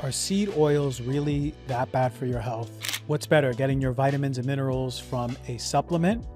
Are seed oils really that bad for your health? What's better, getting your vitamins and minerals from a supplement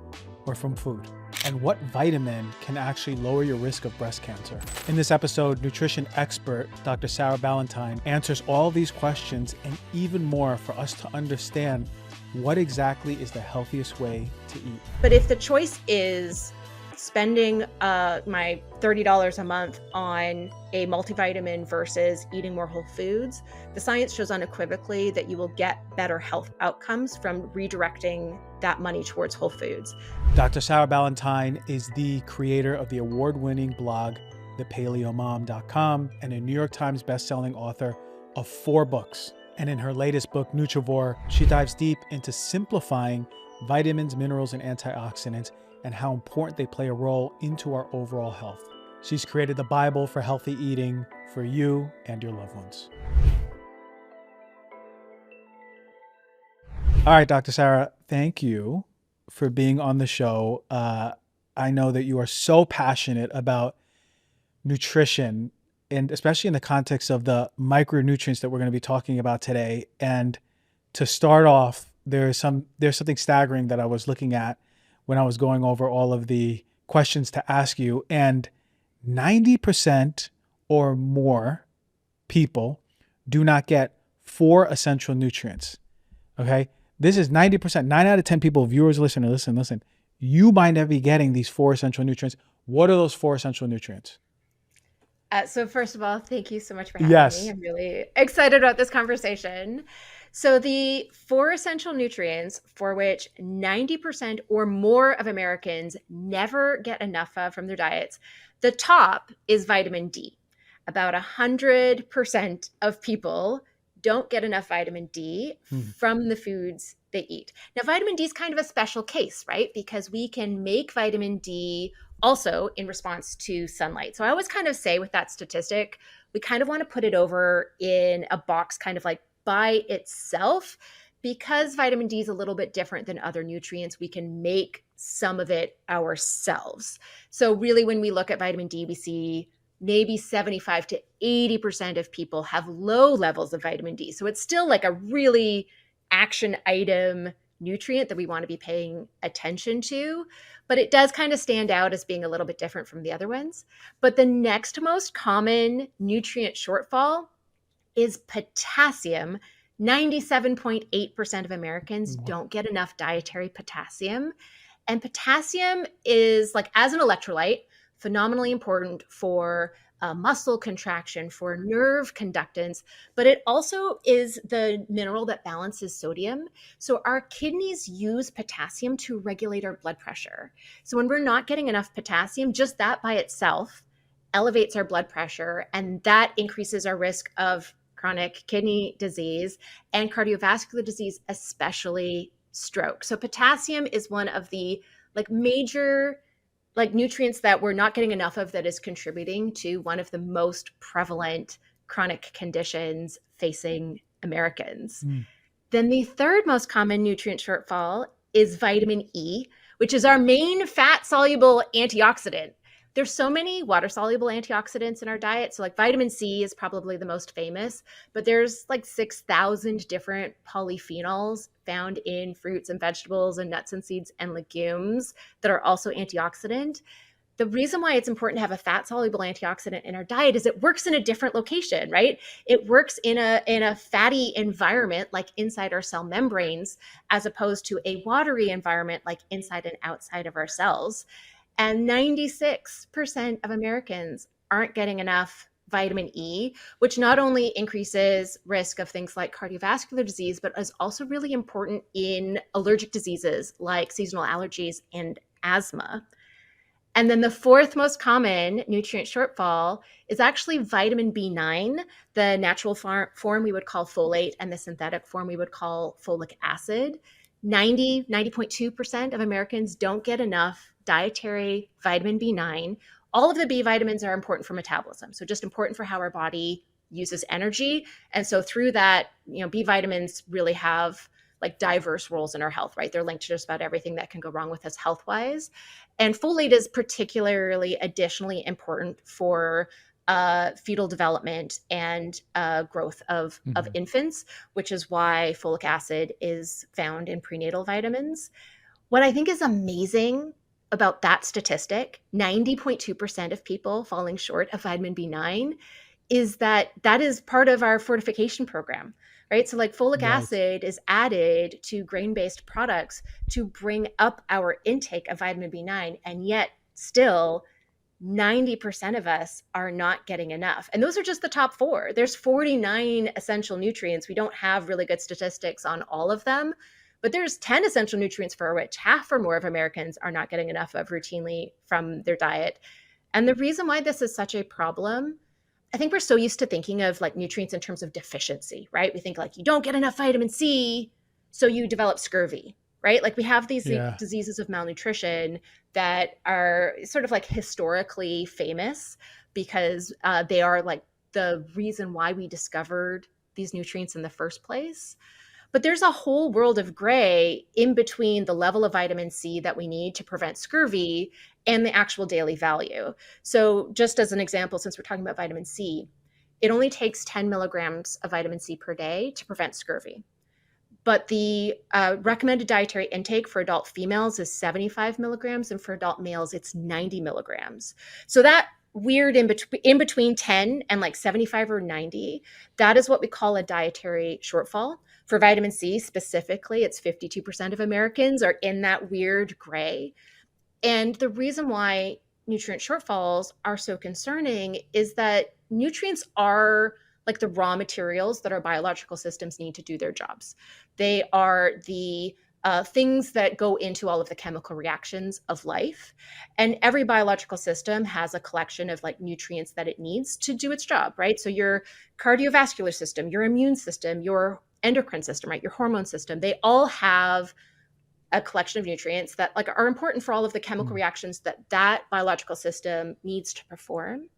or from food? And what vitamin can actually lower your risk of breast cancer? In this episode, nutrition expert Dr. Sarah Ballantyne answers all these questions and even more for us to understand what exactly is the healthiest way to eat. But if the choice is spending my $30 a month on a multivitamin versus eating more whole foods, the science shows unequivocally that you will get better health outcomes from redirecting that money towards whole foods. Dr. Sarah Ballantyne is the creator of the award-winning blog, thepaleomom.com, and a New York Times bestselling author of 4 books. And in her latest book, Nutrivore, she dives deep into simplifying vitamins, minerals, and antioxidants and how important they play a role into our overall health. She's created the Bible for healthy eating for you and your loved ones. All right, Dr. Sarah, thank you for being on the show. I know that you are so passionate about nutrition, and especially in the context of the micronutrients that we're going to be talking about today. And to start off, there's something staggering that I was looking at when I was going over all of the questions to ask you. And 90% or more people do not get 4 essential nutrients. Okay. This is 90%, 9 out of 10 people, viewers, listen. You might not be getting these 4 essential nutrients. What are those 4 essential nutrients? So first of all, thank you so much for having me. I'm really excited about this conversation. So the 4 essential nutrients for which 90% or more of Americans never get enough of from their diets, the top is vitamin D. About 100% of people don't get enough vitamin D from the foods they eat. Now, vitamin D is kind of a special case, right? Because we can make vitamin D also in response to sunlight. So I always kind of say with that statistic, we kind of want to put it over in a box kind of like by itself, because vitamin D is a little bit different than other nutrients. We can make some of it ourselves. So really, when we look at vitamin D, we see maybe 75 to 80% of people have low levels of vitamin D. So it's still like a really action item nutrient that we want to be paying attention to, but it does kind of stand out as being a little bit different from the other ones. But the next most common nutrient shortfall is potassium. 97.8% of Americans don't get enough dietary potassium. And potassium is, like, as an electrolyte, phenomenally important for muscle contraction, for nerve conductance, but it also is the mineral that balances sodium. So our kidneys use potassium to regulate our blood pressure. So when we're not getting enough potassium, just that by itself elevates our blood pressure, and that increases our risk of chronic kidney disease and cardiovascular disease, especially stroke. So potassium is one of the major nutrients that we're not getting enough of that is contributing to one of the most prevalent chronic conditions facing Americans. Then the third most common nutrient shortfall is vitamin E, which is our main fat-soluble antioxidant. There's so many water-soluble antioxidants in our diet. So like vitamin C is probably the most famous, but there's like 6,000 different polyphenols found in fruits and vegetables and nuts and seeds and legumes that are also antioxidant. The reason why it's important to have a fat-soluble antioxidant in our diet is it works in a different location, right? It works in a fatty environment, like inside our cell membranes, as opposed to a watery environment, like inside and outside of our cells. And 96% of Americans aren't getting enough vitamin E, which not only increases risk of things like cardiovascular disease, but is also really important in allergic diseases like seasonal allergies and asthma. And then the fourth most common nutrient shortfall is actually vitamin B9, the natural form we would call folate, and the synthetic form we would call folic acid. 90.2% of Americans don't get enough dietary vitamin B9. All of the B vitamins are important for metabolism, so just important for how our body uses energy. And so through that, B vitamins really have like diverse roles in our health, right? They're linked to just about everything that can go wrong with us health-wise. And folate is particularly additionally important for fetal development and growth of Hmm. infants, which is why folic acid is found in prenatal vitamins. What I think is amazing about that statistic, 90.2% of people falling short of vitamin B9, is that that is part of our fortification program, right? So, like, folic Right. acid is added to grain based products to bring up our intake of vitamin B9. And yet, still, 90% of us are not getting enough. And those are just the top four. There's 49 essential nutrients. We don't have really good statistics on all of them, but there's 10 essential nutrients for which half or more of Americans are not getting enough of routinely from their diet. And the reason why this is such a problem, I think we're so used to thinking of like nutrients in terms of deficiency, right? We think like you don't get enough vitamin C, so you develop scurvy, right? Like we have these Yeah. diseases of malnutrition that are sort of like historically famous because they are like the reason why we discovered these nutrients in the first place. But there's a whole world of gray in between the level of vitamin C that we need to prevent scurvy and the actual daily value. So, just as an example, since we're talking about vitamin C, it only takes 10 milligrams of vitamin C per day to prevent scurvy. But the recommended dietary intake for adult females is 75 milligrams, and for adult males, it's 90 milligrams. So that weird in between 10 and like 75 or 90, that is what we call a dietary shortfall. For vitamin C specifically, it's 52% of Americans are in that weird gray. And the reason why nutrient shortfalls are so concerning is that nutrients are like the raw materials that our biological systems need to do their jobs. They are the things that go into all of the chemical reactions of life. And every biological system has a collection of like nutrients that it needs to do its job, right? So your cardiovascular system, your immune system, your endocrine system, right? Your hormone system, they all have a collection of nutrients that like are important for all of the chemical Mm. reactions that that biological system needs to perform.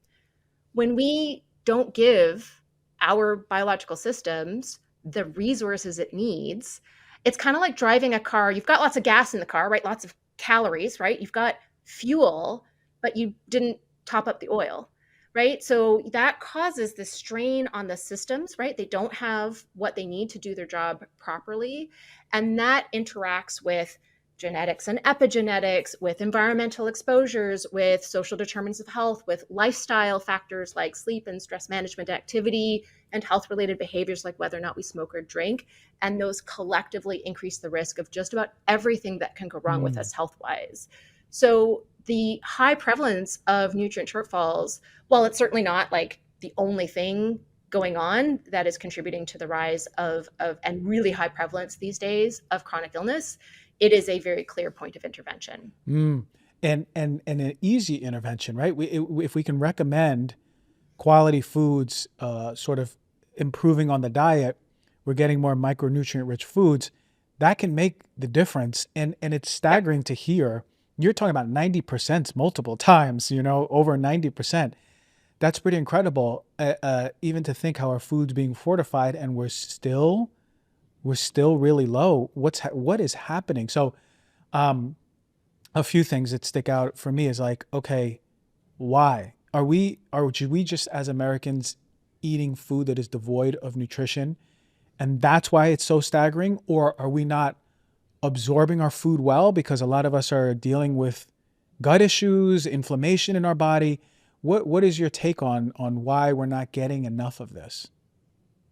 When we don't give our biological systems the resources it needs, it's kind of like driving a car. You've got lots of gas in the car, right? Lots of calories, right? You've got fuel, but you didn't top up the oil, right? So that causes this strain on the systems, right? They don't have what they need to do their job properly. And that interacts with genetics and epigenetics, with environmental exposures, with social determinants of health, with lifestyle factors like sleep and stress management activity, and health related behaviors like whether or not we smoke or drink. And those collectively increase the risk of just about everything that can go wrong with Mm. us health wise. So, the high prevalence of nutrient shortfalls, while it's certainly not like the only thing going on that is contributing to the rise of and really high prevalence these days of chronic illness, it is a very clear point of intervention. Mm. And an easy intervention, right? If we can recommend quality foods, sort of improving on the diet, we're getting more micronutrient rich foods, that can make the difference. And it's Yep. staggering to hear. You're talking about 90% multiple times, over 90%. That's pretty incredible. Even to think how our food's being fortified and we're still really low. What is happening? So, um, a few things that stick out for me is like, okay, why should we just as Americans eating food that is devoid of nutrition, and that's why it's so staggering? Or are we not absorbing our food well because a lot of us are dealing with gut issues, inflammation in our body? What is your take on why we're not getting enough of this?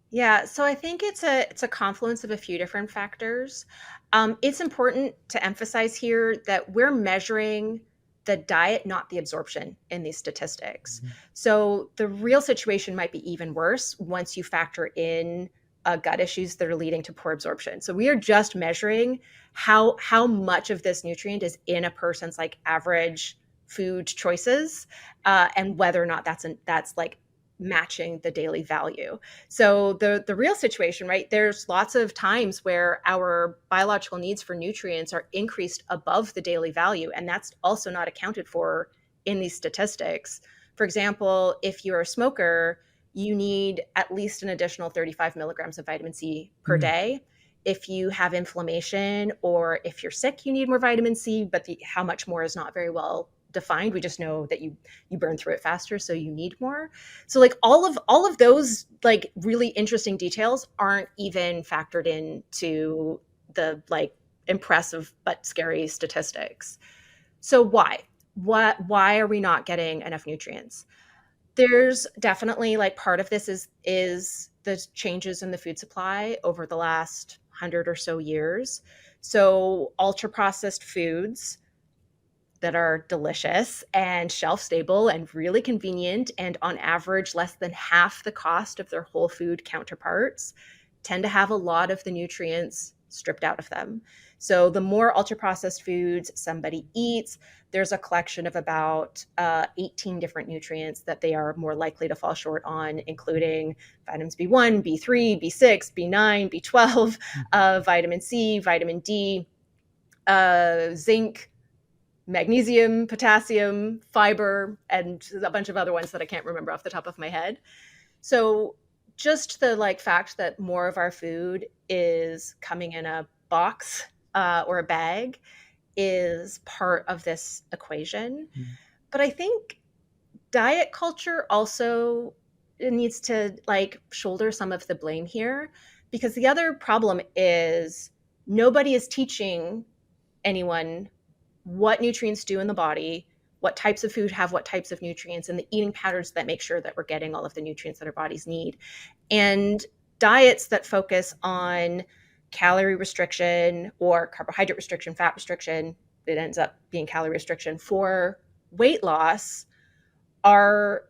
Yeah, so I think it's a confluence of a few different factors. It's important to emphasize here that we're measuring the diet, not the absorption in these statistics. Mhm. So the real situation might be even worse once you factor in gut issues that are leading to poor absorption. So we are just measuring how much of this nutrient is in a person's like average food choices, and whether or not that's like matching the daily value. So the real situation, right? There's lots of times where our biological needs for nutrients are increased above the daily value, and that's also not accounted for in these statistics. For example, if you're a smoker, you need at least an additional 35 milligrams of vitamin C per Mm. day. If you have inflammation or if you're sick, you need more vitamin C, but how much more is not very well defined. We just know that you burn through it faster, so you need more. So like all of those like really interesting details aren't even factored into the like impressive but scary statistics. So why are we not getting enough nutrients? There's definitely like part of this is the changes in the food supply over the last 100 or so years. So ultra processed foods that are delicious and shelf stable and really convenient and on average less than half the cost of their whole food counterparts tend to have a lot of the nutrients stripped out of them. So the more ultra processed foods somebody eats, there's a collection of about 18 different nutrients that they are more likely to fall short on, including vitamins B1, B3, B6, B9, B12, vitamin C, vitamin D, zinc, magnesium, potassium, fiber, and a bunch of other ones that I can't remember off the top of my head. So just the like fact that more of our food is coming in a box or a bag is part of this equation. But I think diet culture also needs to like shoulder some of the blame here, because the other problem is nobody is teaching anyone what nutrients do in the body, what types of food have what types of nutrients, and the eating patterns that make sure that we're getting all of the nutrients that our bodies need. And diets that focus on calorie restriction or carbohydrate restriction, fat restriction, it ends up being calorie restriction for weight loss, are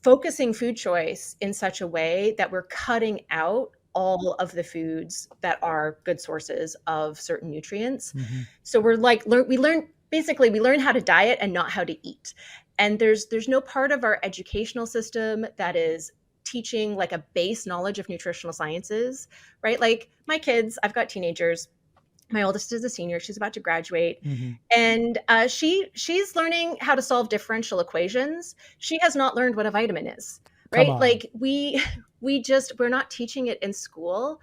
focusing food choice in such a way that we're cutting out all of the foods that are good sources of certain nutrients. So we're like, we learn how to diet and not how to eat. And there's no part of our educational system that is teaching like a base knowledge of nutritional sciences, right? Like my kids, I've got teenagers. My oldest is a senior. She's about to graduate. And she's learning how to solve differential equations. She has not learned what a vitamin is, right? Like we're not teaching it in school.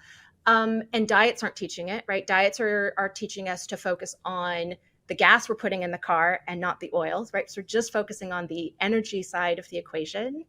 And diets aren't teaching it, right? Diets are teaching us to focus on the gas we're putting in the car and not the oils, right? So we're just focusing on the energy side of the equation.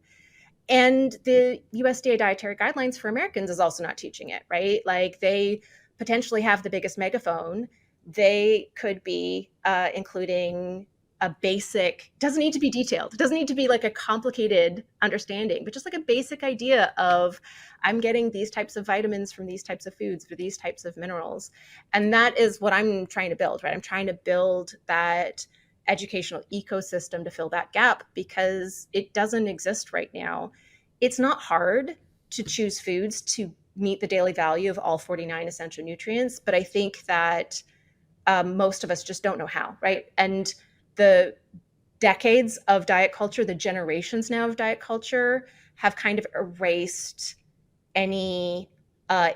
And the USDA dietary guidelines for Americans is also not teaching it, right? Like they potentially have the biggest megaphone. They could be including a basic, doesn't need to be detailed. It doesn't need to be like a complicated understanding, but just like a basic idea of I'm getting these types of vitamins from these types of foods for these types of minerals. And that is what I'm trying to build, right? I'm trying to build that educational ecosystem to fill that gap because it doesn't exist right now. It's not hard to choose foods to meet the daily value of all 49 essential nutrients, but I think that most of us just don't know how, right? And the decades of diet culture, the generations now of diet culture have kind of erased any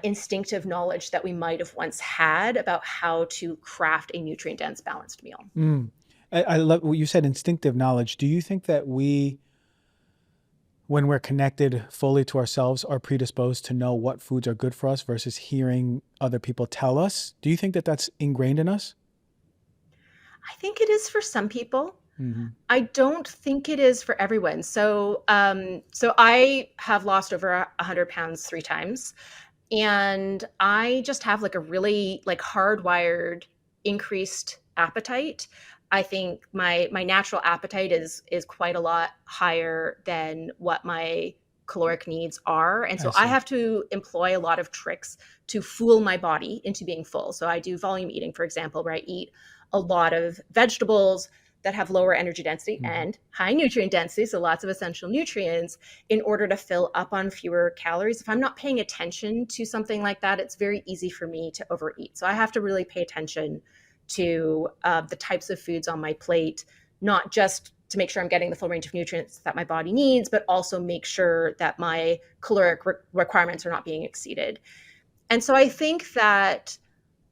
instinctive knowledge that we might have once had about how to craft a nutrient-dense, balanced meal. I love what you said, instinctive knowledge. Do you think that we, when we're connected fully to ourselves, are predisposed to know what foods are good for us versus hearing other people tell us? Do you think that that's ingrained in us? I think it is for some people. I don't think it is for everyone. So I have lost over 100 pounds 3 times. And I just have like a really like hardwired increased appetite. I think my natural appetite is quite a lot higher than what my caloric needs are. And so I have to employ a lot of tricks to fool my body into being full. So I do volume eating, for example, where I eat a lot of vegetables that have lower energy density and high nutrient density, so lots of essential nutrients, in order to fill up on fewer calories. If I'm not paying attention to something like that, it's very easy for me to overeat. So I have to really pay attention to the types of foods on my plate, not just to make sure I'm getting the full range of nutrients that my body needs, but also make sure that my caloric requirements are not being exceeded. And so I think that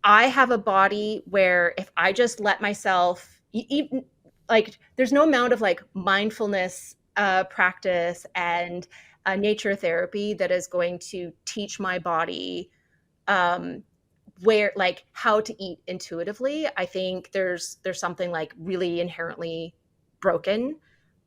I have a body where if I just let myself, even like there's no amount of like mindfulness practice and nature therapy that is going to teach my body where like how to eat intuitively. I think there's something like really inherently broken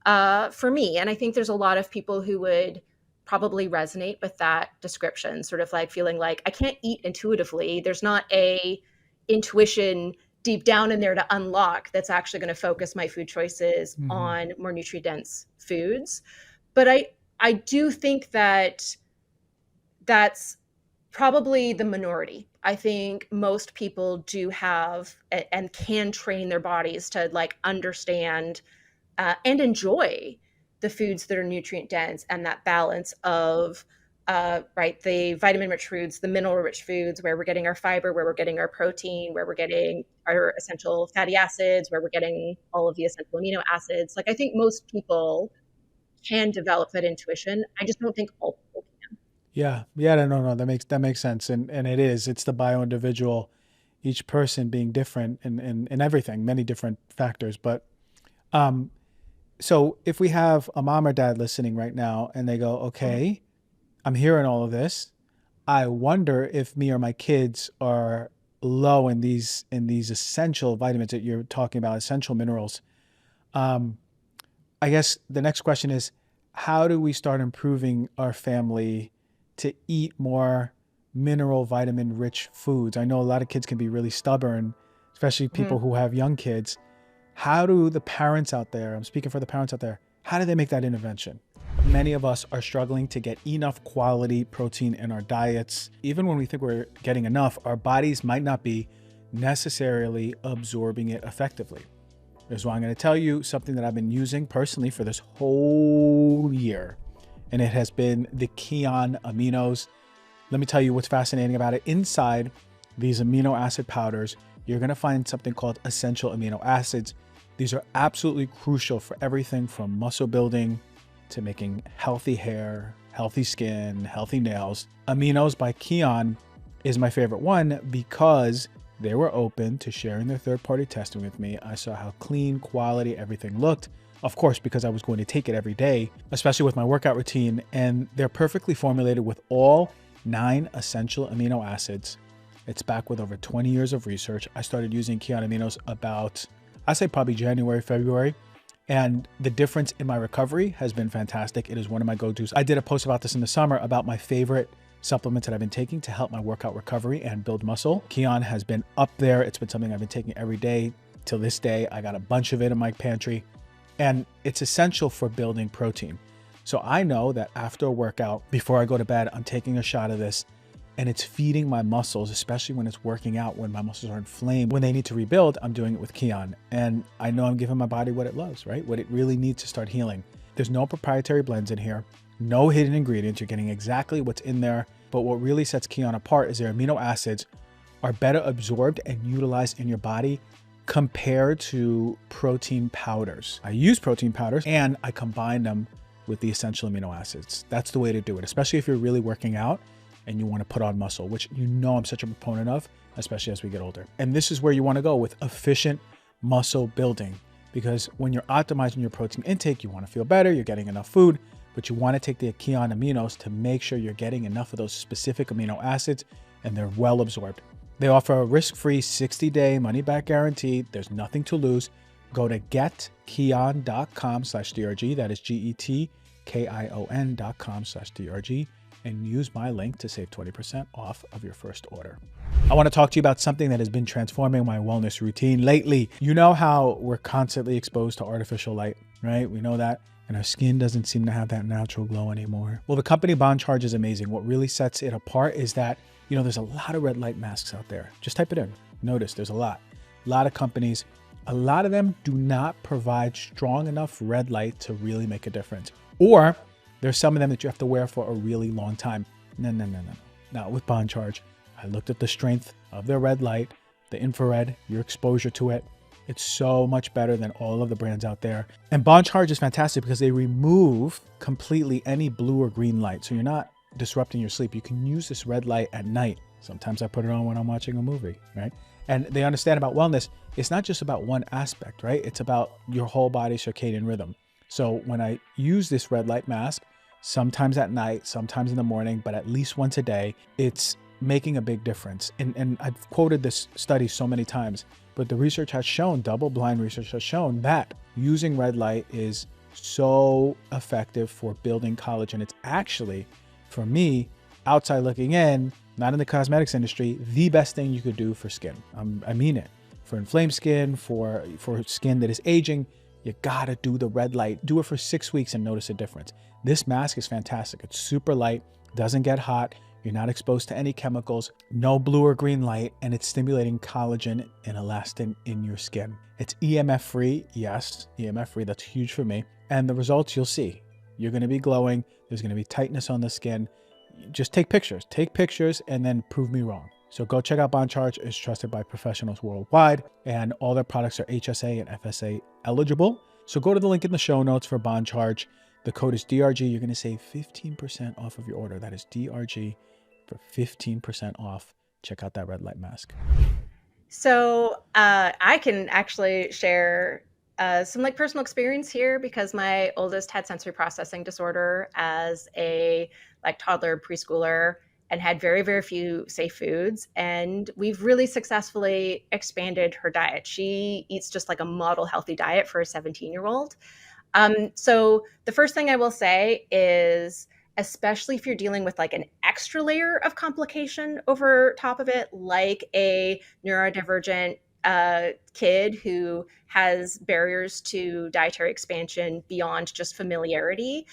for me. And I think there's a lot of people who would probably resonate with that description, sort of like feeling like I can't eat intuitively. There's not a intuition deep down in there to unlock that's actually going to focus my food choices on more nutrient dense foods. But I do think that that's probably the minority. I think most people do have and can train their bodies to like understand and enjoy the foods that are nutrient dense and that balance of right, the vitamin rich foods, the mineral rich foods, where we're getting our fiber, where we're getting our protein, where we're getting our essential fatty acids, where we're getting all of the essential amino acids. Like I think most people can develop that intuition. I just don't think all people can. Yeah. No, that makes sense. And it's the bio individual, each person being different in everything, many different factors. But, so if we have a mom or dad listening right now and they go, okay, I'm hearing all of this. I wonder if me or my kids are low in these essential vitamins that you're talking about, essential minerals. I guess the next question is, how do we start improving our family to eat more mineral, vitamin rich foods? I know a lot of kids can be really stubborn, especially people who have young kids. How do the parents out there, I'm speaking for the parents out there, how do they make that intervention? Many of us are struggling to get enough quality protein in our diets. Even when we think we're getting enough, our bodies might not be necessarily absorbing it effectively. Here's why I'm going to tell you something that I've been using personally for this whole year, and it has been the KION aminos. Let me tell you what's fascinating about it. Inside these amino acid powders, you're going to find something called essential amino acids. These are absolutely crucial for everything from muscle building to making healthy hair, healthy skin, healthy nails. Aminos by KION is my favorite one because they were open to sharing their third-party testing with me. I saw how clean, quality, everything looked. Of course, because I was going to take it every day, especially with my workout routine, and they're perfectly formulated with all 9 essential amino acids. It's backed with over 20 years of research. I started using KION aminos about, I say probably January, February. And the difference in my recovery has been fantastic. It is one of my go-tos. I did a post about this in the summer about my favorite supplements that I've been taking to help my workout recovery and build muscle. KION has been up there. It's been something I've been taking every day till this day. I got a bunch of it in my pantry, and it's essential for building protein. So I know that after a workout, before I go to bed, I'm taking a shot of this, and it's feeding my muscles, especially when it's working out, when my muscles are inflamed, when they need to rebuild. I'm doing it with KION, and I know I'm giving my body what it loves, right? What it really needs to start healing. There's no proprietary blends in here, no hidden ingredients. You're getting exactly what's in there. But what really sets KION apart is their amino acids are better absorbed and utilized in your body compared to protein powders. I use protein powders and I combine them with the essential amino acids. That's the way to do it, especially if you're really working out and you want to put on muscle, which you know I'm such a proponent of, especially as we get older. And this is where you want to go with efficient muscle building, because when you're optimizing your protein intake, you want to feel better, you're getting enough food, but you want to take the KION aminos to make sure you're getting enough of those specific amino acids and they're well absorbed. They offer a risk-free 60-day money-back guarantee. There's nothing to lose. Go to getkion.com/DRG. That is GETKION.com/DRG. And use my link to save 20% off of your first order. I want to talk to you about something that has been transforming my wellness routine lately. You know how we're constantly exposed to artificial light, right? We know that. And our skin doesn't seem to have that natural glow anymore. Well, the company Ballantyne is amazing. What really sets it apart is that, you know, there's a lot of red light masks out there. Just type it in. Notice there's a lot of companies. A lot of them do not provide strong enough red light to really make a difference. Or there's some of them that you have to wear for a really long time. No. Not with Ballantyne. I looked at the strength of their red light, the infrared, your exposure to it. It's so much better than all of the brands out there. And Ballantyne is fantastic because they remove completely any blue or green light. So you're not disrupting your sleep. You can use this red light at night. Sometimes I put it on when I'm watching a movie, right? And they understand about wellness. It's not just about one aspect, right? It's about your whole body circadian rhythm. So when I use this red light mask, sometimes at night, sometimes in the morning, but at least once a day, it's making a big difference. And I've quoted this study so many times, but the research has shown, double-blind research has shown that using red light is so effective for building collagen. It's actually, for me, outside looking in, not in the cosmetics industry, the best thing you could do for skin. I mean it. For inflamed skin, for skin that is aging, you gotta do the red light. Do it for 6 weeks and notice a difference. This mask is fantastic. It's super light, doesn't get hot. You're not exposed to any chemicals, no blue or green light, and it's stimulating collagen and elastin in your skin. It's EMF free. Yes, EMF free. That's huge for me. And the results you'll see. You're gonna be glowing. There's gonna be tightness on the skin. Just take pictures. Take pictures and then prove me wrong. So go check out BondCharge. It's trusted by professionals worldwide, and all their products are HSA and FSA eligible. So go to the link in the show notes for BondCharge. The code is DRG. You're going to save 15% off of your order. That is DRG for 15% off. Check out that red light mask. So I can actually share some like personal experience here, because my oldest had sensory processing disorder as a like toddler, preschooler, and had very, very few safe foods. And we've really successfully expanded her diet. She eats just like a model healthy diet for a 17-year-old. So the first thing I will say is, especially if you're dealing with like an extra layer of complication over top of it, like a neurodivergent kid who has barriers to dietary expansion beyond just familiarity,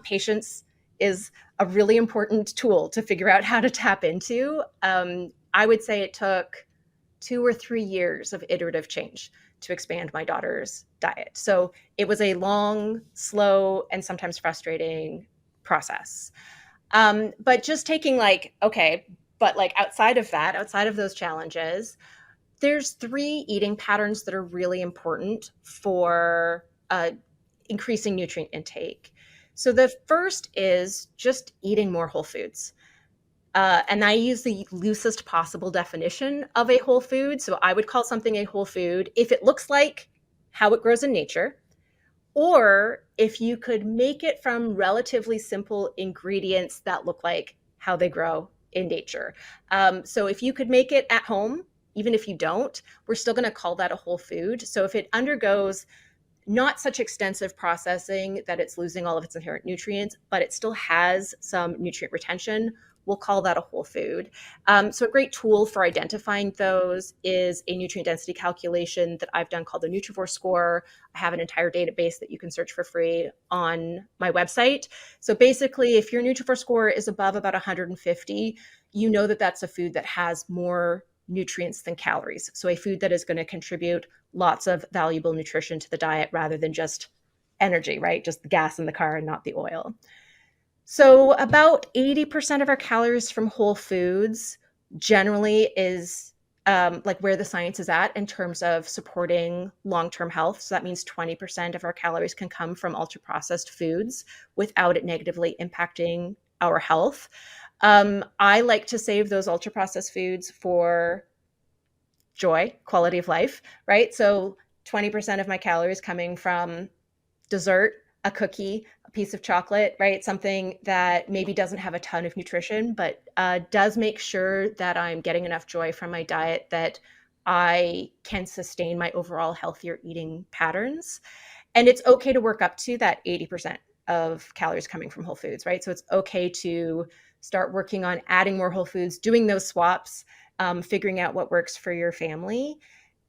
patience is a really important tool to figure out how to tap into. I would say it took 2 or 3 years of iterative change to expand my daughter's diet. So it was a long, slow, and sometimes frustrating process. But just taking like, okay, but like outside of that, outside of those challenges, there's 3 eating patterns that are really important for increasing nutrient intake. So the first is just eating more whole foods. And I use the loosest possible definition of a whole food. So I would call something a whole food if it looks like how it grows in nature, or if you could make it from relatively simple ingredients that look like how they grow in nature. So if you could make it at home, even if you don't, we're still going to call that a whole food. So if it undergoes not such extensive processing that it's losing all of its inherent nutrients, but it still has some nutrient retention, we'll call that a whole food. So a great tool for identifying those is a nutrient density calculation that I've done called the Nutrivore score. I have an entire database that you can search for free on my website. So basically, if your Nutrivore score is above about 150, you know that that's a food that has more nutrients than calories. So a food that is going to contribute lots of valuable nutrition to the diet rather than just energy, right? Just the gas in the car and not the oil. So about 80% of our calories from whole foods generally is like where the science is at in terms of supporting long-term health. So that means 20% of our calories can come from ultra-processed foods without it negatively impacting our health. I like to save those ultra-processed foods for joy, quality of life, right? So 20% of my calories coming from dessert, a cookie, a piece of chocolate, right? Something that maybe doesn't have a ton of nutrition, but does make sure that I'm getting enough joy from my diet that I can sustain my overall healthier eating patterns. And it's okay to work up to that 80% of calories coming from whole foods, right? So it's okay to start working on adding more whole foods, doing those swaps, figuring out what works for your family,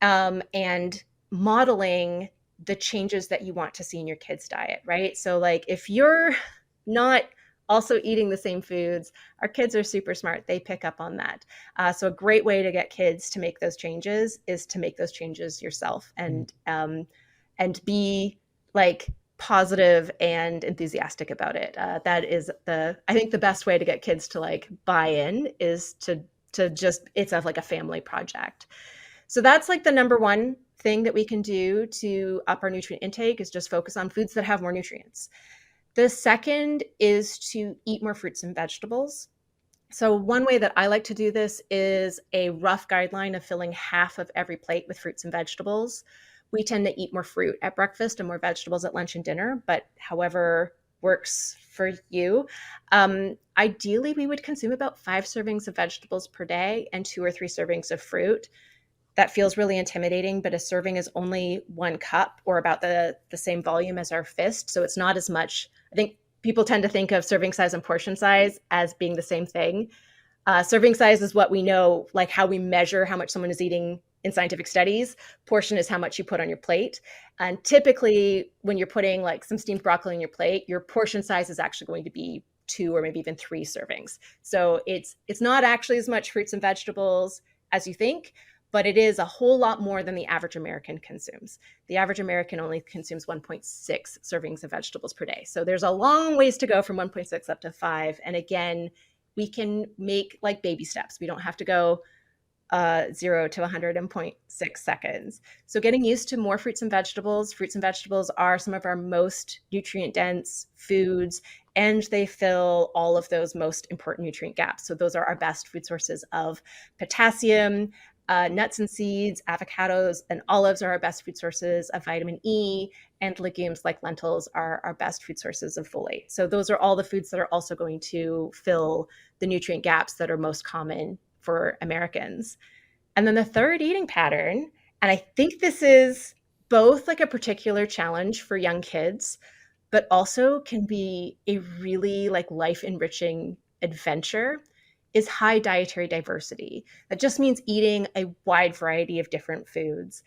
and modeling the changes that you want to see in your kids' diet, right? So like if you're not also eating the same foods, our kids are super smart. They pick up on that. So a great way to get kids to make those changes is to make those changes yourself and be like positive and enthusiastic about it. That is I think the best way to get kids to like buy in is to just, it's like a family project. So that's like the number one thing that we can do to up our nutrient intake is just focus on foods that have more nutrients. The second is to eat more fruits and vegetables. So one way that I like to do this is a rough guideline of filling half of every plate with fruits and vegetables. We tend to eat more fruit at breakfast and more vegetables at lunch and dinner, but however works for you. Ideally, we would consume about 5 servings of vegetables per day and 2 or 3 servings of fruit. that feels really intimidating, but a serving is only 1 cup or about the same volume as our fist. So it's not as much. I think people tend to think of serving size and portion size as being the same thing. Serving size is what we know, like how we measure how much someone is eating in scientific studies. Portion is how much you put on your plate. And typically, when you're putting like some steamed broccoli on your plate, your portion size is actually going to be 2 or maybe even 3 servings. So it's not actually as much fruits and vegetables as you think, but it is a whole lot more than the average American consumes. The average American only consumes 1.6 servings of vegetables per day. So there's a long ways to go from 1.6 up to 5. And again, we can make like baby steps. We don't have to go 0 to 100 in 0.6 seconds. So getting used to more fruits and vegetables. Fruits and vegetables are some of our most nutrient dense foods, and they fill all of those most important nutrient gaps. So those are our best food sources of potassium. Nuts and seeds, avocados, and olives are our best food sources of vitamin E, and legumes like lentils are our best food sources of folate. So those are all the foods that are also going to fill the nutrient gaps that are most common for Americans. And then the third eating pattern, and I think this is both like a particular challenge for young kids, but also can be a really like life enriching adventure, is high dietary diversity. That just means eating a wide variety of different foods.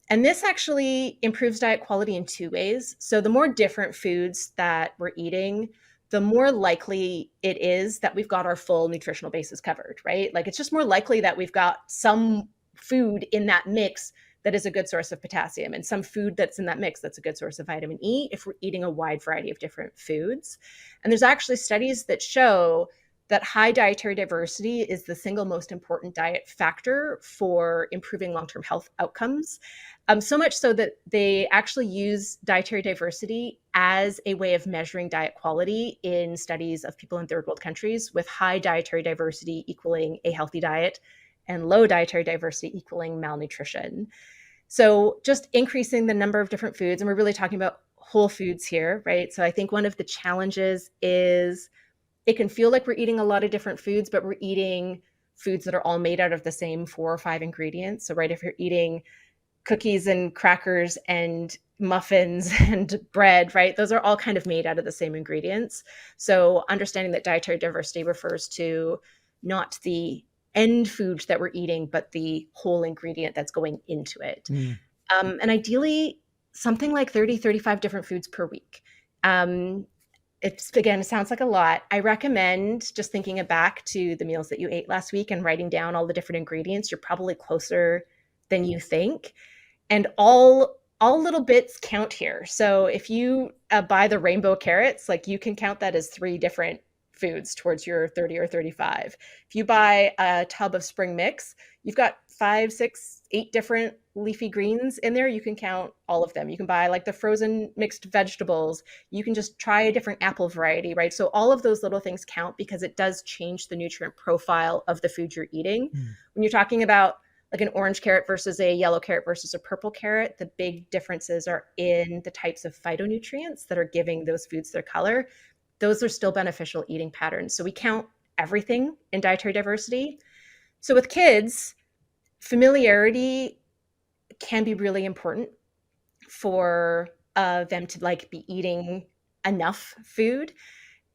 And this actually improves diet quality in 2 ways. So the more different foods that we're eating, the more likely it is that we've got our full nutritional bases covered, right? Like it's just more likely that we've got some food in that mix that is a good source of potassium, and some food that's in that mix that's a good source of vitamin E if we're eating a wide variety of different foods. And there's actually studies that show that high dietary diversity is the single most important diet factor for improving long-term health outcomes. So much so that they actually use dietary diversity as a way of measuring diet quality in studies of people in third world countries, with high dietary diversity equaling a healthy diet and low dietary diversity equaling malnutrition. So just increasing the number of different foods, and we're really talking about whole foods here, right? So I think one of the challenges is it can feel like we're eating a lot of different foods, but we're eating foods that are all made out of the same 4 or 5 ingredients. So, right, if you're eating cookies and crackers and muffins and bread, right, those are all kind of made out of the same ingredients. So, understanding that dietary diversity refers to not the end food that we're eating, but the whole ingredient that's going into it. And ideally, something like 30, 35 different foods per week. It sounds like a lot. I recommend just thinking back to the meals that you ate last week and writing down all the different ingredients. You're probably closer than you think. And all little bits count here. So if you buy the rainbow carrots, like you can count that as 3 different foods towards your 30 or 35. If you buy a tub of spring mix, you've got 5, 6, 8 different leafy greens in there. You can count all of them. You can buy like the frozen mixed vegetables. You can just try a different apple variety, right? So all of those little things count because it does change the nutrient profile of the food you're eating. When you're talking about like an orange carrot versus a yellow carrot versus a purple carrot, the big differences are in the types of phytonutrients that are giving those foods their color. Those are still beneficial eating patterns. So we count everything in dietary diversity. So with kids, familiarity can be really important for them to like be eating enough food,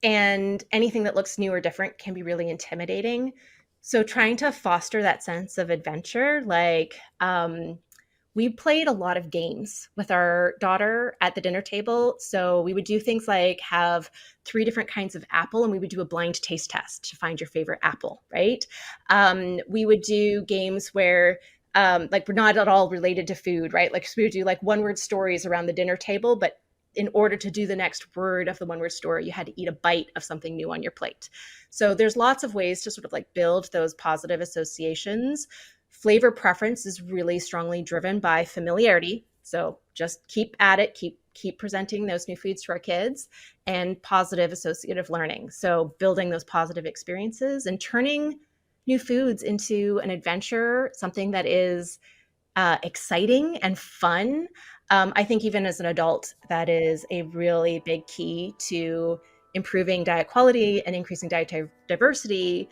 and anything that looks new or different can be really intimidating. So trying to foster that sense of adventure, like we played a lot of games with our daughter at the dinner table. So we would do things like have 3 different kinds of apple, and we would do a blind taste test to find your favorite apple, right? We would do games where like we're not at all related to food, right? Like so we would do like 1-word stories around the dinner table, but in order to do the next word of the 1-word story, you had to eat a bite of something new on your plate. So there's lots of ways to sort of like build those positive associations. Flavor preference is really strongly driven by familiarity. So just keep at it, keep presenting those new foods to our kids, and positive associative learning. So building those positive experiences and turning new foods into an adventure, something that is exciting and fun. I think even as an adult, that is a really big key to improving diet quality and increasing dietary diversity,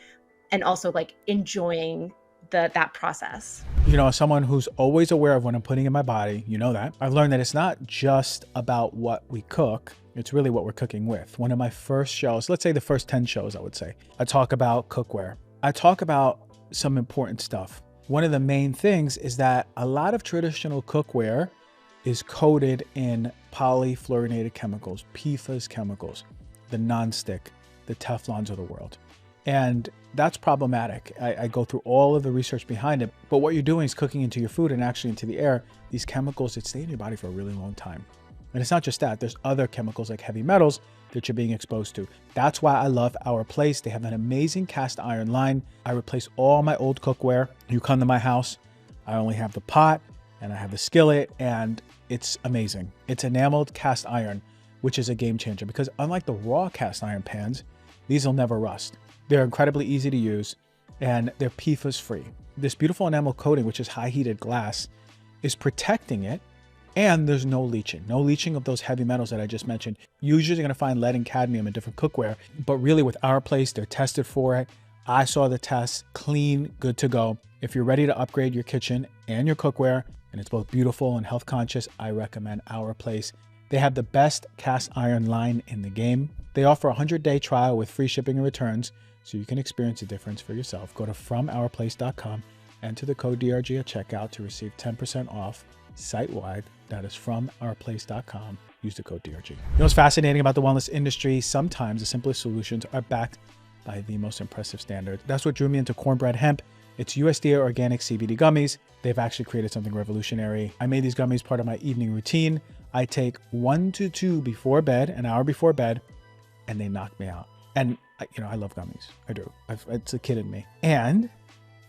and also like enjoying that process. You know, as someone who's always aware of what I'm putting in my body, you know that, I've learned that it's not just about what we cook, it's really what we're cooking with. One of my first shows, let's say the first 10 shows, I would say, I talk about cookware. I talk about some important stuff. One of the main things is that a lot of traditional cookware is coated in polyfluorinated chemicals, PFAS chemicals, the non-stick, the Teflons of the world. And that's problematic. I go through all of the research behind it, but what you're doing is cooking into your food and actually into the air, these chemicals that stay in your body for a really long time. And it's not just that, there's other chemicals like heavy metals that you're being exposed to. That's why I love OurPlace. They have an amazing cast iron line. I replace all my old cookware. You come to my house, I only have the pot and I have the skillet, and it's amazing. It's enameled cast iron, which is a game changer because unlike the raw cast iron pans, these will never rust. They're incredibly easy to use and they're PFAS free. This beautiful enamel coating, which is high heated glass, is protecting it, and there's no leaching of those heavy metals that I just mentioned. Usually you're gonna find lead and cadmium in different cookware, but really with OurPlace, they're tested for it. I saw the tests, clean, good to go. If you're ready to upgrade your kitchen and your cookware, and it's both beautiful and health conscious, I recommend OurPlace. They have the best cast iron line in the game. They offer a 100-day trial with free shipping and returns, so you can experience the difference for yourself. Go to FromOurPlace.com, enter the code DRG at checkout to receive 10% off site-wide. That is FromOurPlace.com. Use the code DRG. You know what's fascinating about the wellness industry? Sometimes the simplest solutions are backed by the most impressive standards. That's what drew me into Cornbread Hemp. It's USDA organic CBD gummies. They've actually created something revolutionary. I made these gummies part of my evening routine. I take 1 to 2 before bed, an hour before bed, and they knock me out. And you know, I love gummies. I do. It's a kid in me. And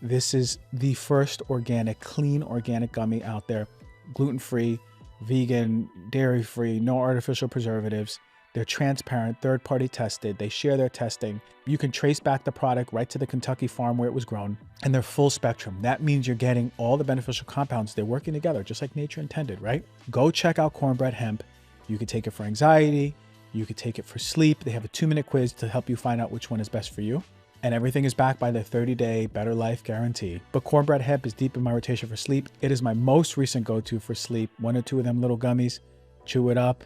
this is the first organic, clean organic gummy out there. Gluten-free, vegan, dairy-free, no artificial preservatives. They're transparent, third-party tested. They share their testing. You can trace back the product right to the Kentucky farm where it was grown, and they're full spectrum. That means you're getting all the beneficial compounds. They're working together just like nature intended, right? Go check out Cornbread Hemp. You can take it for anxiety. You could take it for sleep. They have a 2-minute quiz to help you find out which one is best for you. And everything is backed by their 30-day Better Life guarantee. But Cornbread Hemp is deep in my rotation for sleep. It is my most recent go-to for sleep. 1 or 2 of them little gummies, chew it up,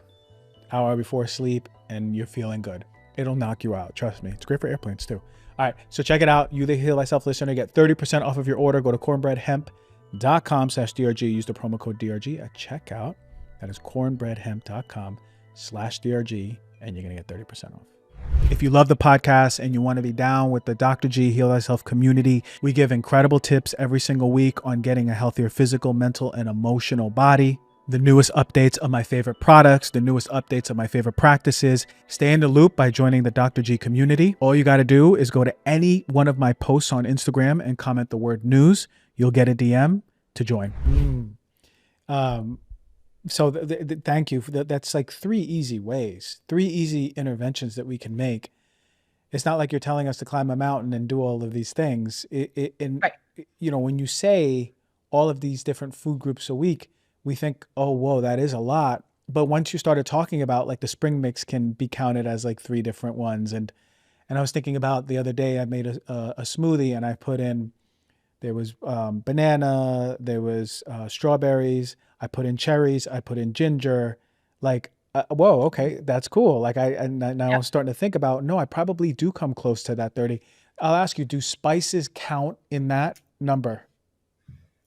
hour before sleep, and you're feeling good. It'll knock you out. Trust me. It's great for airplanes too. All right, so check it out. You, the Heal Thyself listener, get 30% off of your order. Go to cornbreadhemp.com/DRG. Use the promo code DRG at checkout. That is cornbreadhemp.com/DRG, and you're going to get 30% off. If you love the podcast and you want to be down with the Dr. G Heal Thyself community, we give incredible tips every single week on getting a healthier physical, mental, and emotional body. The newest updates of my favorite products, the newest updates of my favorite practices. Stay in the loop by joining the Dr. G community. All you got to do is go to any one of my posts on Instagram and comment the word news. You'll get a DM to join. So thank you. That's like 3 easy ways, 3 easy interventions that we can make. It's not like you're telling us to climb a mountain and do all of these things. Right. You know, when you say all of these different food groups a week, we think, oh, whoa, that is a lot. But once you started talking about like the spring mix can be counted as like 3 different ones. And I was thinking about the other day, I made a smoothie and I put in, there was banana, there was strawberries, I put in cherries, I put in ginger, like, whoa, okay, that's cool. Like now I'm starting to think about, no, I probably do come close to that 30. I'll ask you, do spices count in that number?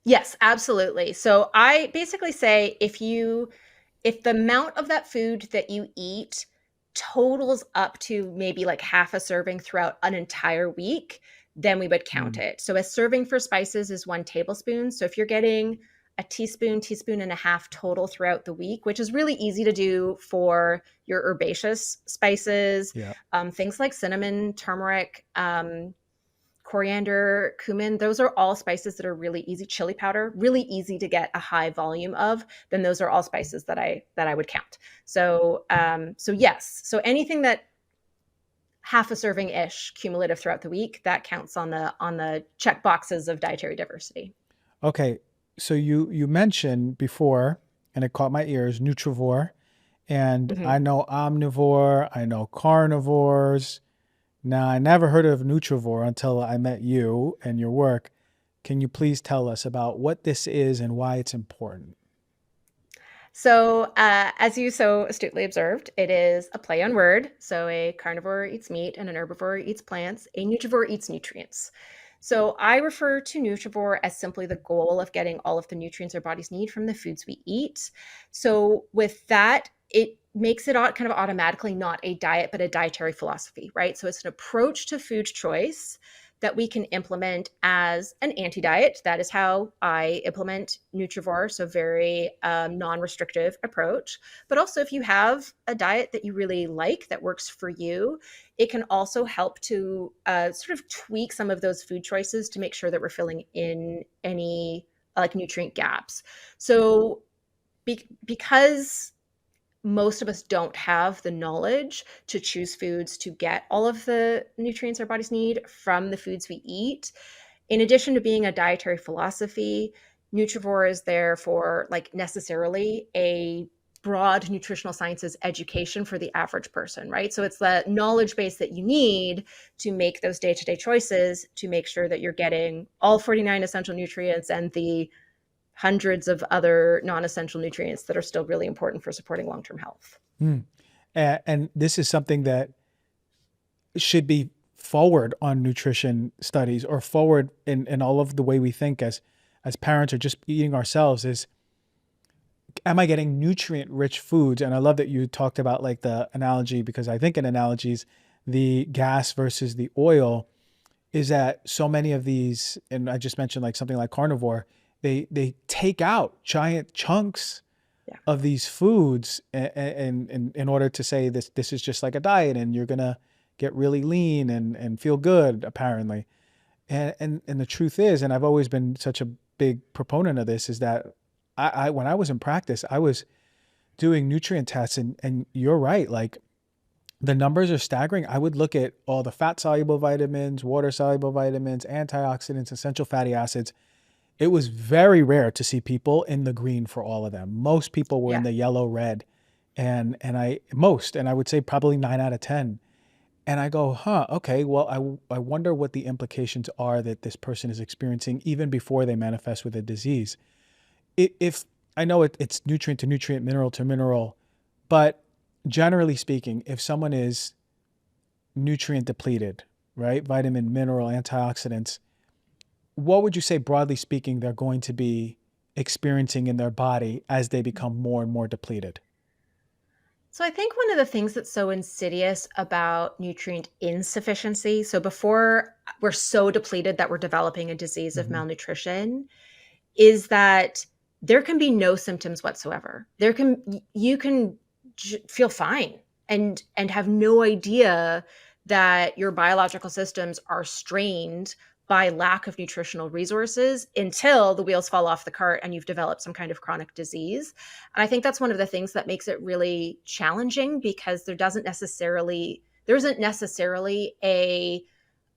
Yes, absolutely. So I basically say if the amount of that food that you eat totals up to maybe like half a serving throughout an entire week, then we would count it. So a serving for spices is 1 tablespoon. So if you're getting a teaspoon, teaspoon and a half total throughout the week, which is really easy to do for your herbaceous spices, things like cinnamon, turmeric, coriander, cumin, those are all spices that are really easy. Chili powder, really easy to get a high volume of. Then those are all spices that I would count. So yes, so anything that half a serving ish cumulative throughout the week, that counts on the check boxes of dietary diversity. Okay, so you mentioned before, and it caught my ears, Nutrivore, and I know omnivore, I know carnivores. Now, I never heard of Nutrivore until I met you and your work. Can you please tell us about what this is and why it's important? So, as you so astutely observed, it is a play on word. So, a carnivore eats meat and an herbivore eats plants. A nutrivore eats nutrients. So, I refer to nutrivore as simply the goal of getting all of the nutrients our bodies need from the foods we eat. So, with that, it makes it kind of automatically not a diet, but a dietary philosophy, right? So, it's an approach to food choice that we can implement as an anti-diet. That is how I implement Nutrivore, so very non-restrictive approach. But also, if you have a diet that you really like that works for you, it can also help to sort of tweak some of those food choices to make sure that we're filling in any like nutrient gaps. So because most of us don't have the knowledge to choose foods to get all of the nutrients our bodies need from the foods we eat. In addition to being a dietary philosophy, Nutrivore is there for like necessarily a broad nutritional sciences education for the average person, right? So it's the knowledge base that you need to make those day-to-day choices to make sure that you're getting all 49 essential nutrients and the hundreds of other non-essential nutrients that are still really important for supporting long-term health. Mm. And this is something that should be forward on nutrition studies or forward in all of the way we think as parents or just eating ourselves is, am I getting nutrient rich foods? And I love that you talked about like the analogy, because I think in analogies, the gas versus the oil is that so many of these, and I just mentioned like something like carnivore, they take out giant chunks Yeah. of these foods and in order to say this is just like a diet and you're gonna get really lean and feel good apparently. And the truth is, and I've always been such a big proponent of this, is that I when I was in practice, I was doing nutrient tests and you're right, like the numbers are staggering. I would look at all the fat soluble vitamins, water soluble vitamins, antioxidants, essential fatty acids. It was very rare to see people in the green for all of them. Most people were in Yeah. the yellow, red, and I would say probably 9 out of 10. And I go, huh, okay, well, I wonder what the implications are that this person is experiencing even before they manifest with a disease. If I know it's nutrient to nutrient, mineral to mineral, but generally speaking, if someone is nutrient depleted, right, vitamin, mineral, antioxidants, what would you say, broadly speaking, they're going to be experiencing in their body as they become more and more depleted? So I think one of the things that's so insidious about nutrient insufficiency, so before we're so depleted that we're developing a disease of Mm-hmm. malnutrition, is that there can be no symptoms whatsoever. You can feel fine and have no idea that your biological systems are strained by lack of nutritional resources until the wheels fall off the cart and you've developed some kind of chronic disease. And I think that's one of the things that makes it really challenging because there isn't necessarily a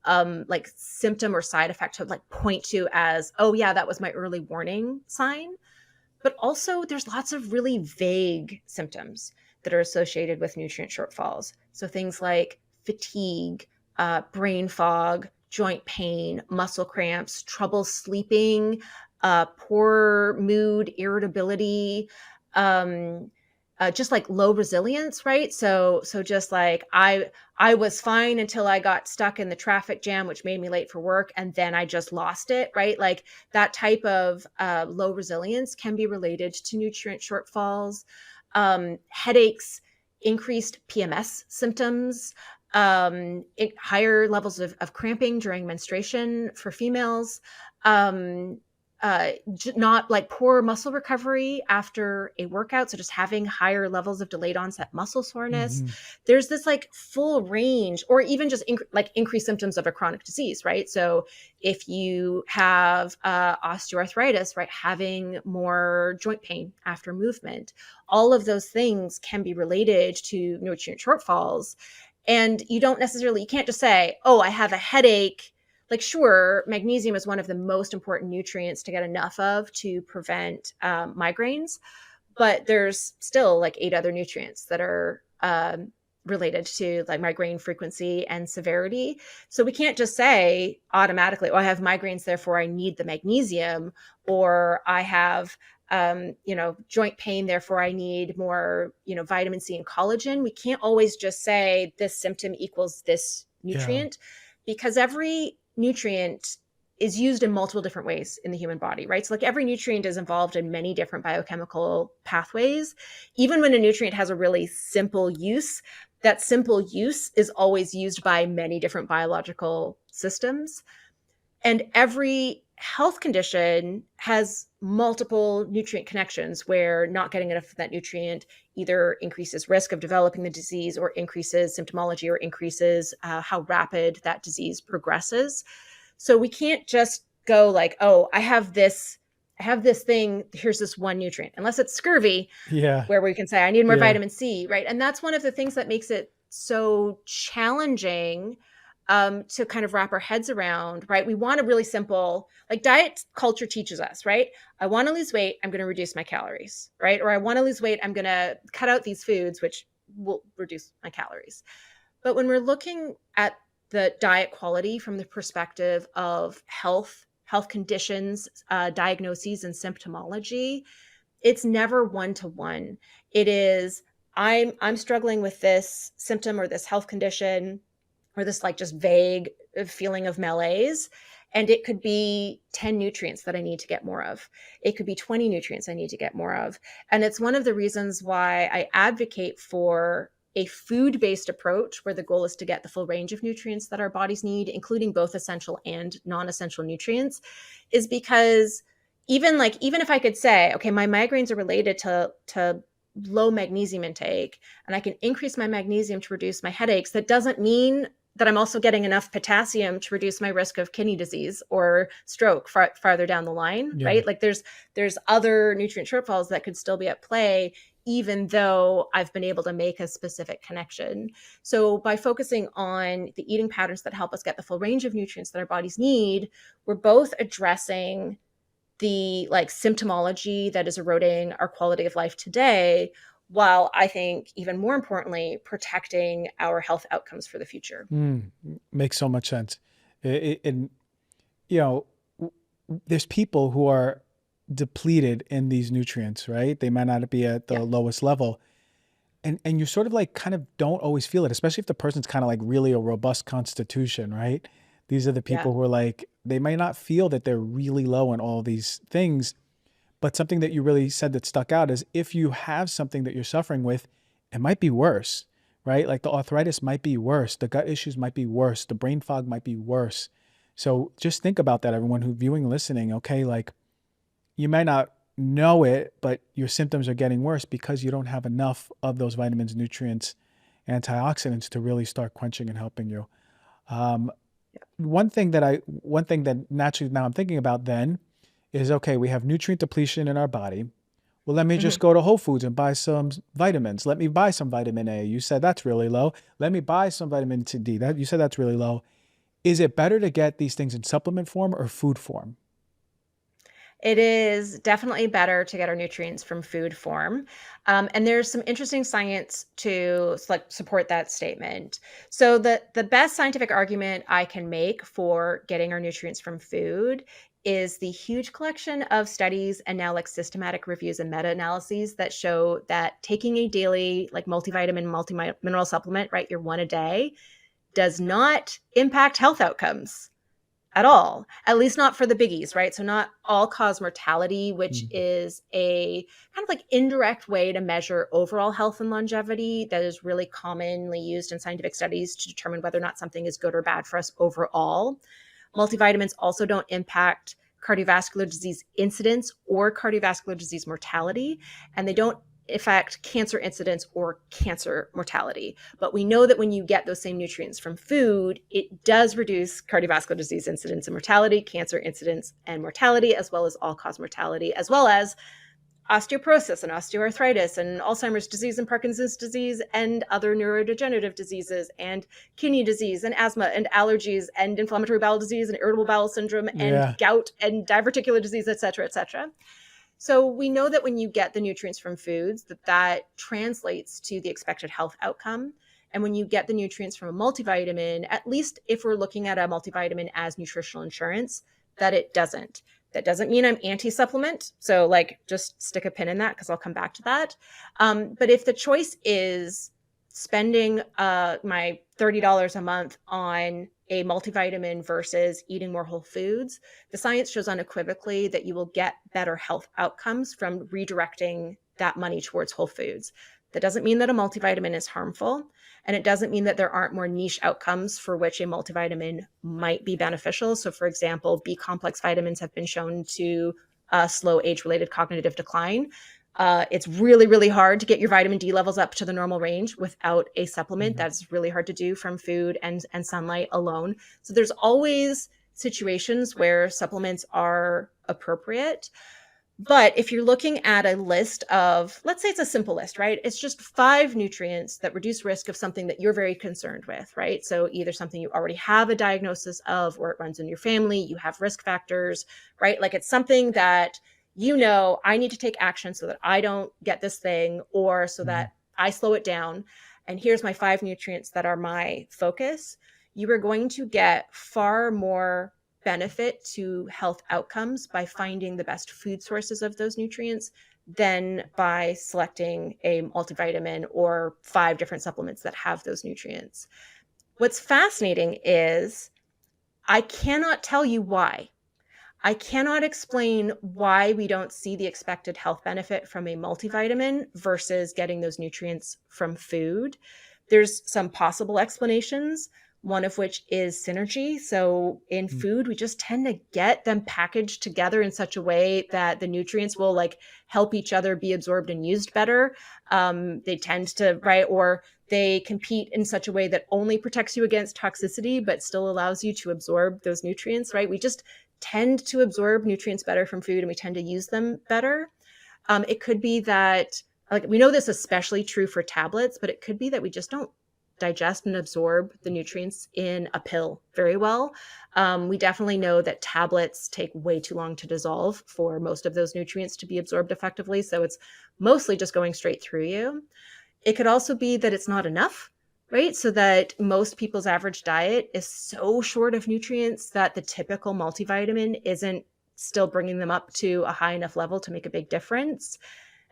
like symptom or side effect to like point to as, oh yeah, that was my early warning sign. But also there's lots of really vague symptoms that are associated with nutrient shortfalls. So things like fatigue, brain fog, joint pain, muscle cramps, trouble sleeping, poor mood, irritability, um, just like low resilience, right? So just like I was fine until I got stuck in the traffic jam, which made me late for work, and then I just lost it, right? Like that type of low resilience can be related to nutrient shortfalls, headaches, increased PMS symptoms, higher levels of cramping during menstruation for females, um, not like poor muscle recovery after a workout. So just having higher levels of delayed onset muscle soreness. Mm-hmm. There's this like full range, or even just like increased symptoms of a chronic disease, right? So if you have osteoarthritis, right, having more joint pain after movement, all of those things can be related to nutrient shortfalls. And you can't just say, oh, I have a headache. Like, sure, magnesium is one of the most important nutrients to get enough of to prevent migraines, but there's still like 8 other nutrients that are related to like migraine frequency and severity. So we can't just say automatically, oh, I have migraines, therefore I need the magnesium, or I have joint pain, therefore I need more, vitamin C and collagen. We can't always just say this symptom equals this Yeah. nutrient, because every nutrient is used in multiple different ways in the human body, right? So like every nutrient is involved in many different biochemical pathways. Even when a nutrient has a really simple use, that simple use is always used by many different biological systems. And every health condition has multiple nutrient connections where not getting enough of that nutrient either increases risk of developing the disease, or increases symptomology, or increases how rapid that disease progresses. So we can't just go like, oh, I have this thing, here's this one nutrient, unless it's scurvy, Yeah. where we can say, I need more Yeah. vitamin C, right? And that's one of the things that makes it so challenging to kind of wrap our heads around, right? We want a really simple, like diet culture teaches us, right? I want to lose weight, I'm going to reduce my calories, right? Or I want to lose weight, I'm going to cut out these foods, which will reduce my calories. But when we're looking at the diet quality from the perspective of health conditions, diagnoses, and symptomology, it's never one to one. It is, I'm struggling with this symptom or this health condition, or this like just vague feeling of malaise. And it could be 10 nutrients that I need to get more of. It could be 20 nutrients I need to get more of. And it's one of the reasons why I advocate for a food-based approach, where the goal is to get the full range of nutrients that our bodies need, including both essential and non-essential nutrients, is because even if I could say, okay, my migraines are related to low magnesium intake, and I can increase my magnesium to reduce my headaches, that doesn't mean that I'm also getting enough potassium to reduce my risk of kidney disease or stroke farther down the line, Yeah. right? Like there's other nutrient shortfalls that could still be at play, even though I've been able to make a specific connection. So by focusing on the eating patterns that help us get the full range of nutrients that our bodies need, we're both addressing the like symptomology that is eroding our quality of life today, while I think even more importantly, protecting our health outcomes for the future. Makes so much sense. And, you know, there's people who are depleted in these nutrients, right? They might not be at the Yeah. lowest level. And you sort of like kind of don't always feel it, especially if the person's kind of like really a robust constitution, right? These are the Yeah. people who are like, they may not feel that they're really low in all these things. But something that you really said that stuck out is if you have something that you're suffering with, it might be worse, right? Like the arthritis might be worse. The gut issues might be worse. The brain fog might be worse. So just think about that, everyone who viewing, listening, okay? Like you might not know it, but your symptoms are getting worse because you don't have enough of those vitamins, nutrients, antioxidants to really start quenching and helping you. Um, one thing that naturally now I'm thinking about then is, okay, we have nutrient depletion in our body. Well, let me just Mhm. go to Whole Foods and buy some vitamins. Let me buy some vitamin A. You said that's really low. Let me buy some vitamin D. That you said that's really low. Is it better to get these things in supplement form or food form? It is definitely better to get our nutrients from food form. And there's some interesting science to like support that statement. So the best scientific argument I can make for getting our nutrients from food is the huge collection of studies and now like systematic reviews and meta-analyses that show that taking a daily like multivitamin, multi-mineral supplement, right, your one a day, does not impact health outcomes at all, at least not for the biggies, right? So not all cause mortality, which Mm. is a kind of like indirect way to measure overall health and longevity that is really commonly used in scientific studies to determine whether or not something is good or bad for us overall. Multivitamins also don't impact cardiovascular disease incidence or cardiovascular disease mortality, and they don't affect cancer incidence or cancer mortality. But we know that when you get those same nutrients from food, it does reduce cardiovascular disease incidence and mortality, cancer incidence and mortality, as well as all-cause mortality, as well as osteoporosis and osteoarthritis and Alzheimer's disease and Parkinson's disease and other neurodegenerative diseases and kidney disease and asthma and allergies and inflammatory bowel disease and irritable bowel syndrome and Yeah. gout and diverticular disease, et cetera, et cetera. So we know that when you get the nutrients from foods, that translates to the expected health outcome. And when you get the nutrients from a multivitamin, at least if we're looking at a multivitamin as nutritional insurance, that it doesn't. That doesn't mean I'm anti-supplement. So like just stick a pin in that because I'll come back to that. But if the choice is spending my $30 a month on a multivitamin versus eating more whole foods, the science shows unequivocally that you will get better health outcomes from redirecting that money towards whole foods. That doesn't mean that a multivitamin is harmful. And it doesn't mean that there aren't more niche outcomes for which a multivitamin might be beneficial. So, for example, B complex vitamins have been shown to slow age-related cognitive decline. It's really, really hard to get your vitamin D levels up to the normal range without a supplement. That's really hard to do from food and sunlight alone. So there's always situations where supplements are appropriate. But if you're looking at a list of, let's say it's a simple list, right? It's just 5 nutrients that reduce risk of something that you're very concerned with, right? So either something you already have a diagnosis of, or it runs in your family, you have risk factors, right? Like it's something that I need to take action so that I don't get this thing or so that I slow it down. And here's my 5 nutrients that are my focus. You are going to get far more benefit to health outcomes by finding the best food sources of those nutrients than by selecting a multivitamin or 5 different supplements that have those nutrients. What's fascinating is I cannot tell you why. I cannot explain why we don't see the expected health benefit from a multivitamin versus getting those nutrients from food. There's some possible explanations, one of which is synergy. So in food, we just tend to get them packaged together in such a way that the nutrients will like help each other be absorbed and used better. They tend to, right, or they compete in such a way that only protects you against toxicity, but still allows you to absorb those nutrients, right? We just tend to absorb nutrients better from food and we tend to use them better. It could be that, like, we know this is especially true for tablets, but it could be that we just don't digest and absorb the nutrients in a pill very well. We definitely know that tablets take way too long to dissolve for most of those nutrients to be absorbed effectively. So it's mostly just going straight through you. It could also be that it's not enough, right? So that most people's average diet is so short of nutrients that the typical multivitamin isn't still bringing them up to a high enough level to make a big difference.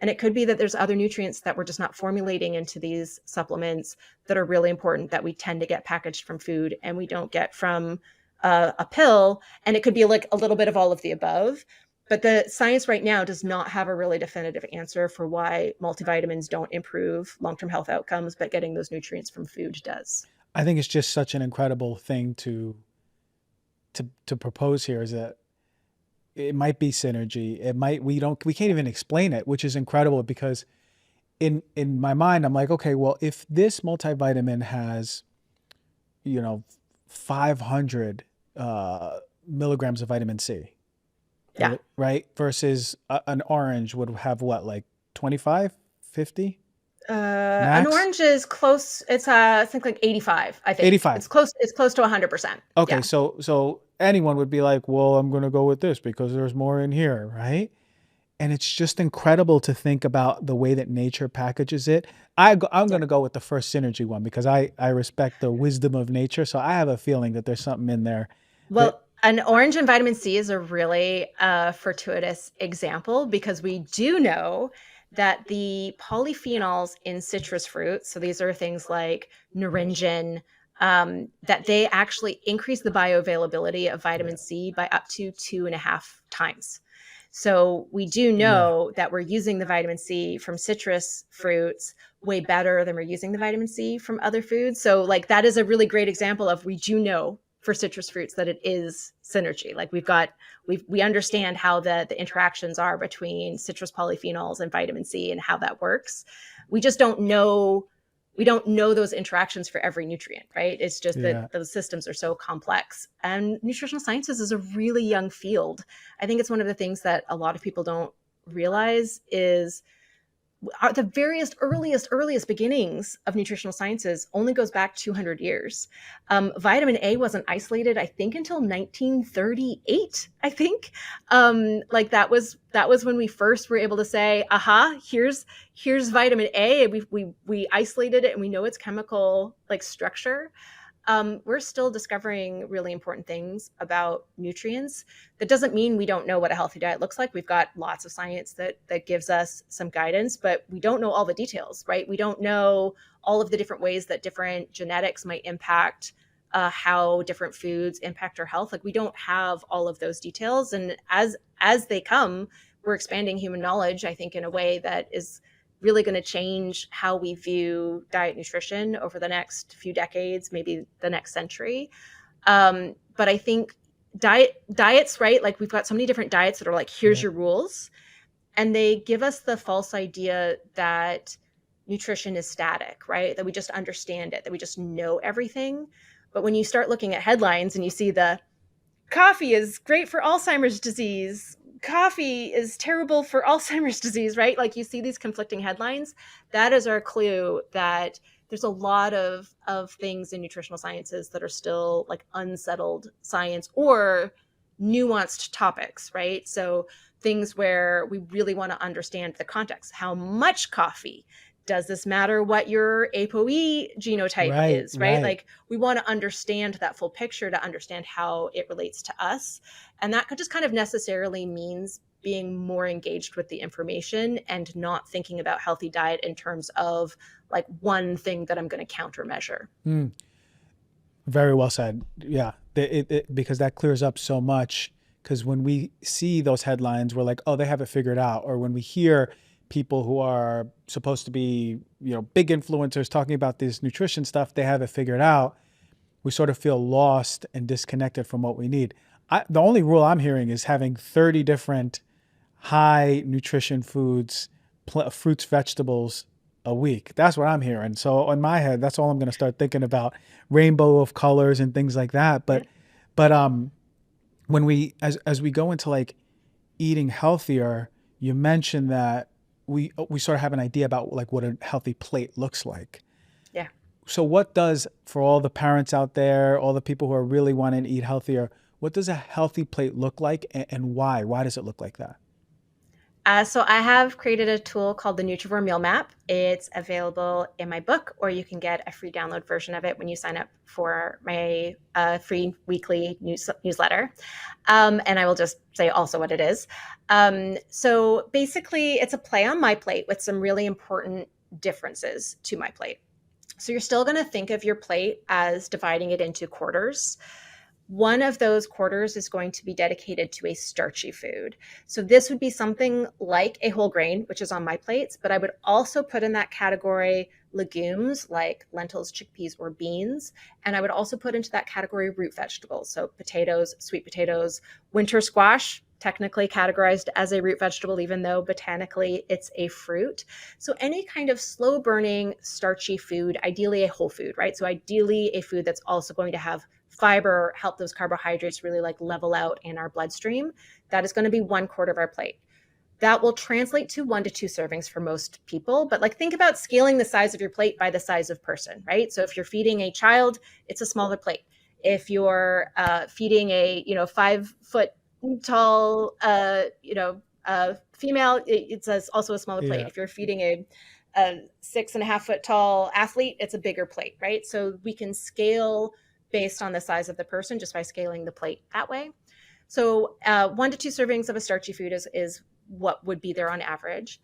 And it could be that there's other nutrients that we're just not formulating into these supplements that are really important that we tend to get packaged from food and we don't get from a pill. And it could be like a little bit of all of the above. But the science right now does not have a really definitive answer for why multivitamins don't improve long-term health outcomes, but getting those nutrients from food does. I think it's just such an incredible thing to propose here, is that it might be synergy. It might, we can't even explain it, which is incredible because in my mind, I'm like, okay, well, if this multivitamin has, 500 milligrams of vitamin C, Yeah. right? Versus an orange would have what, like 25, 50? An orange is close. It's I think like 85. I think 85. It's close. It's close to 100%. Okay, Yeah. so anyone would be like, well, I'm going to go with this because there's more in here, right? And it's just incredible to think about the way that nature packages it. I'm going to go with the first synergy one because I respect the wisdom of nature. So I have a feeling that there's something in there. Well, an orange and vitamin C is a really fortuitous example because we do know that the polyphenols in citrus fruits, so these are things like naringin, that they actually increase the bioavailability of vitamin C by up to 2.5 times. So we do know that we're using the vitamin C from citrus fruits way better than we're using the vitamin C from other foods. So like that is a really great example of, we do know for citrus fruits that it is synergy. Like we understand how the interactions are between citrus polyphenols and vitamin C and how that works. We just don't know those interactions for every nutrient, right? It's just that those systems are so complex. And nutritional sciences is a really young field. I think it's one of the things that a lot of people don't realize is the various earliest beginnings of nutritional sciences only goes back 200 years. Vitamin A wasn't isolated, I think, until 1938. I think, like that was when we first were able to say, "Aha, here's vitamin A." We isolated it, and we know its chemical like structure. We're still discovering really important things about nutrients. That doesn't mean we don't know what a healthy diet looks like. We've got lots of science that gives us some guidance, but we don't know all the details, right? We don't know all of the different ways that different genetics might impact how different foods impact our health. Like we don't have all of those details, and as they come, we're expanding human knowledge, I think, in a way that is really going to change how we view diet nutrition over the next few decades, maybe the next century. But I think diets, right? Like we've got so many different diets that are like, here's your rules. And they give us the false idea that nutrition is static, right? That we just understand it, that we just know everything. But when you start looking at headlines and you see the coffee is great for Alzheimer's disease, coffee is terrible for Alzheimer's disease, right? Like you see these conflicting headlines. That is our clue that there's a lot of things in nutritional sciences that are still like unsettled science or nuanced topics, right? So things where we really want to understand the context. How much coffee? Does this matter what your ApoE genotype is, right? Like we want to understand that full picture to understand how it relates to us. And that just kind of necessarily means being more engaged with the information and not thinking about healthy diet in terms of like one thing that I'm going to countermeasure. Very well said. Yeah, because that clears up so much. Because when we see those headlines, we're like, oh, they have it figured out. Or when we hear people who are supposed to be, big influencers talking about this nutrition stuff, they have it figured out, we sort of feel lost and disconnected from what we need. The only rule I'm hearing is having 30 different high nutrition foods, fruits, vegetables a week. That's what I'm hearing. So in my head, that's all I'm going to start thinking about, rainbow of colors and things like that. But when we, as we go into like eating healthier, you mentioned that we sort of have an idea about like what a healthy plate looks like. Yeah. So what does, for all the parents out there, all the people who are really wanting to eat healthier, what does a healthy plate look like, and why? Why does it look like that? So I have created a tool called the Nutrivore Meal Map. It's available in my book, or you can get a free download version of it when you sign up for my free weekly newsletter. And I will just say also what it is. So basically, it's a play on my plate with some really important differences to my plate. So you're still going to think of your plate as dividing it into quarters. One of those quarters is going to be dedicated to a starchy food. So this would be something like a whole grain, which is on my plates, but I would also put in that category legumes like lentils, chickpeas, or beans. And I would also put into that category root vegetables. So potatoes, sweet potatoes, winter squash, technically categorized as a root vegetable, even though botanically it's a fruit. So any kind of slow burning, starchy food, ideally a whole food, right? So ideally a food that's also going to have fiber, help those carbohydrates really like level out in our bloodstream. That is going to be 1/4 of our plate. That will translate to 1 to 2 servings for most people. But like think about scaling the size of your plate by the size of person, right? So if you're feeding a child, it's a smaller plate. If you're feeding a 5-foot tall female, it's also a smaller plate. If you're feeding a 6.5-foot tall athlete, it's a bigger plate, right? So we can scale based on the size of the person just by scaling the plate that way. So 1 to 2 servings of a starchy food is what would be there on average.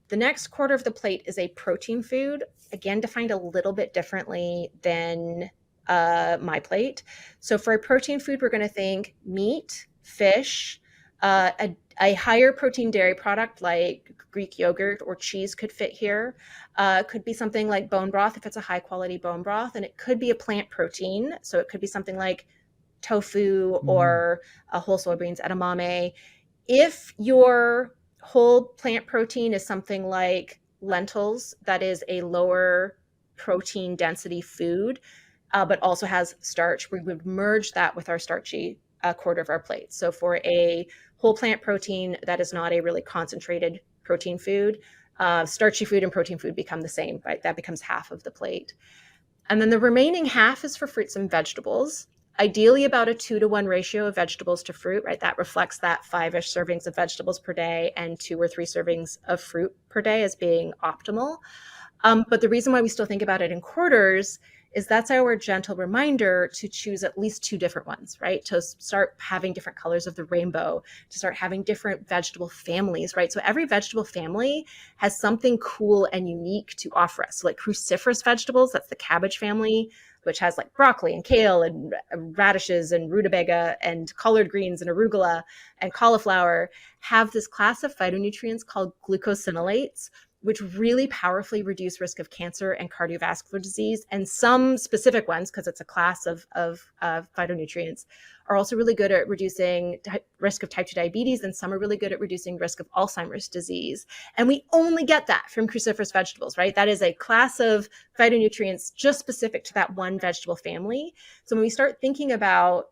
The next quarter of the plate is a protein food, again, defined a little bit differently than my plate. So for a protein food, we're going to think meat, fish, a higher protein dairy product like Greek yogurt or cheese could fit here. Could be something like bone broth if it's a high quality bone broth, and it could be a plant protein. So it could be something like tofu or whole soybeans, edamame. If your whole plant protein is something like lentils, that is a lower protein density food, but also has starch, we would merge that with our starchy quarter of our plate. So for a whole plant protein that is not a really concentrated protein food, Starchy food and protein food become the same, right? That becomes half of the plate. And then the remaining half is for fruits and vegetables, ideally about a 2-to-1 ratio of vegetables to fruit, right? That reflects that 5-ish servings of vegetables per day and 2 or 3 servings of fruit per day as being optimal. But the reason why we still think about it in quarters is that's our gentle reminder to choose at least 2 different ones, right? To start having different colors of the rainbow, to start having different vegetable families, right? So every vegetable family has something cool and unique to offer us. So like cruciferous vegetables, that's the cabbage family, which has like broccoli and kale and radishes and rutabaga and collard greens and arugula and cauliflower, have this class of phytonutrients called glucosinolates, which really powerfully reduce risk of cancer and cardiovascular disease. And some specific ones, because it's a class of phytonutrients, are also really good at reducing risk of type 2 diabetes, and some are really good at reducing risk of Alzheimer's disease. And we only get that from cruciferous vegetables, right? That is a class of phytonutrients just specific to that one vegetable family. So when we start thinking about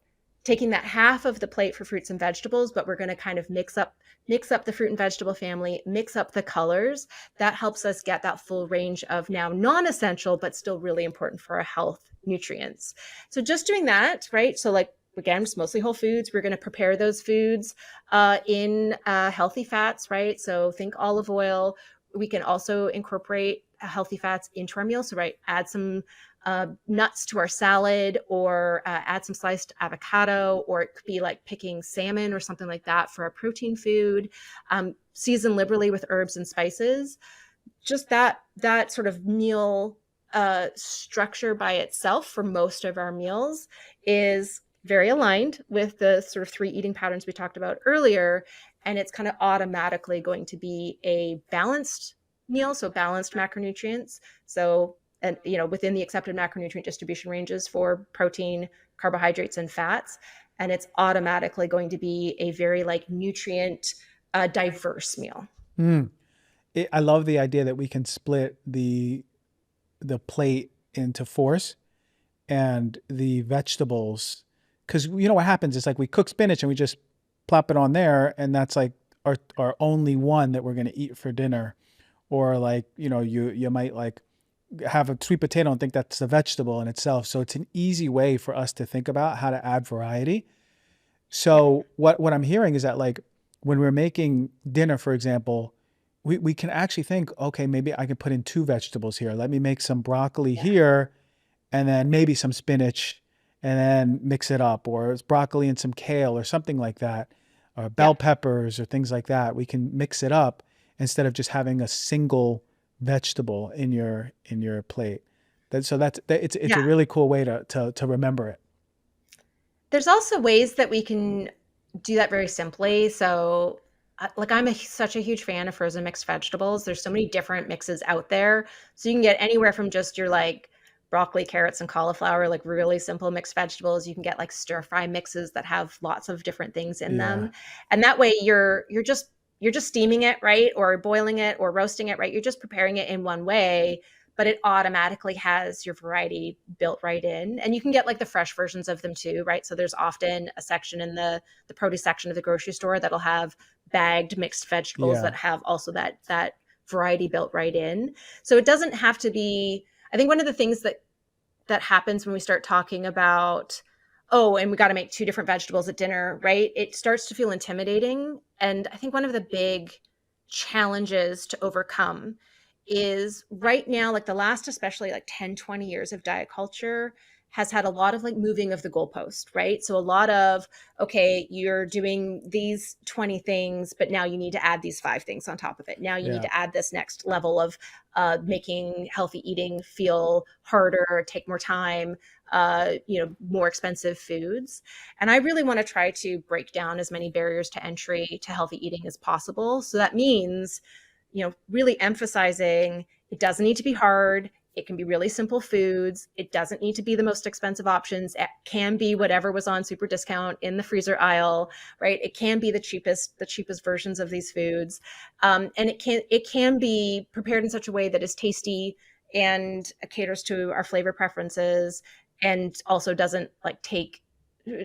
taking that half of the plate for fruits and vegetables, but we're going to kind of mix up the fruit and vegetable family, mix up the colors, that helps us get that full range of now non-essential, but still really important for our health nutrients. So just doing that, right? So like, again, it's mostly whole foods. We're going to prepare those foods in healthy fats, right? So think olive oil. We can also incorporate healthy fats into our meal. So, right, add some nuts to our salad, or add some sliced avocado, or it could be like picking salmon or something like that for a protein food. Season liberally with herbs and spices. Just that sort of meal structure by itself for most of our meals is very aligned with the sort of 3 eating patterns we talked about earlier. And it's kind of automatically going to be a balanced meal, so balanced macronutrients. So, and within the accepted macronutrient distribution ranges for protein, carbohydrates, and fats. And it's automatically going to be a very like nutrient diverse meal. I love the idea that we can split the plate into fours, and the vegetables, because what happens is like we cook spinach and we just plop it on there, and that's like our only one that we're going to eat for dinner. Or like you might like have a sweet potato and think that's a vegetable in itself. So it's an easy way for us to think about how to add variety. So what I'm hearing is that like when we're making dinner, for example, we can actually think, okay, maybe I can put in 2 vegetables here. Let me make some broccoli here, and then maybe some spinach, and then mix it up, or it's broccoli and some kale or something like that, or bell peppers or things like that. We can mix it up instead of just having a single vegetable in your plate. It's a really cool way to remember it. There's also ways that we can do that very simply. So like I'm such a huge fan of frozen mixed vegetables. There's so many different mixes out there. So you can get anywhere from just your like broccoli, carrots, and cauliflower, like really simple mixed vegetables. You can get like stir fry mixes that have lots of different things in them. And that way you're just steaming it, right? Or boiling it or roasting it, right? You're just preparing it in one way, but it automatically has your variety built right in. And you can get like the fresh versions of them too, right? So there's often a section in the produce section of the grocery store that'll have bagged mixed vegetables that have also that variety built right in. So it doesn't have to be, I think one of the things that happens when we start talking about, oh, and we got to make 2 different vegetables at dinner, right? It starts to feel intimidating. And I think one of the big challenges to overcome is right now, like the last, especially like 10, 20 years of diet culture has had a lot of like moving of the goalpost, right? So a lot of, okay, you're doing these 20 things, but now you need to add these 5 things on top of it. Now you need to add this next level of making healthy eating feel harder, take more time, more expensive foods. And I really want to try to break down as many barriers to entry to healthy eating as possible. So that means, really emphasizing it doesn't need to be hard. It can be really simple foods. It doesn't need to be the most expensive options. It can be whatever was on super discount in the freezer aisle, right? It can be the cheapest versions of these foods. And it can be prepared in such a way that is tasty and caters to our flavor preferences, and also doesn't like take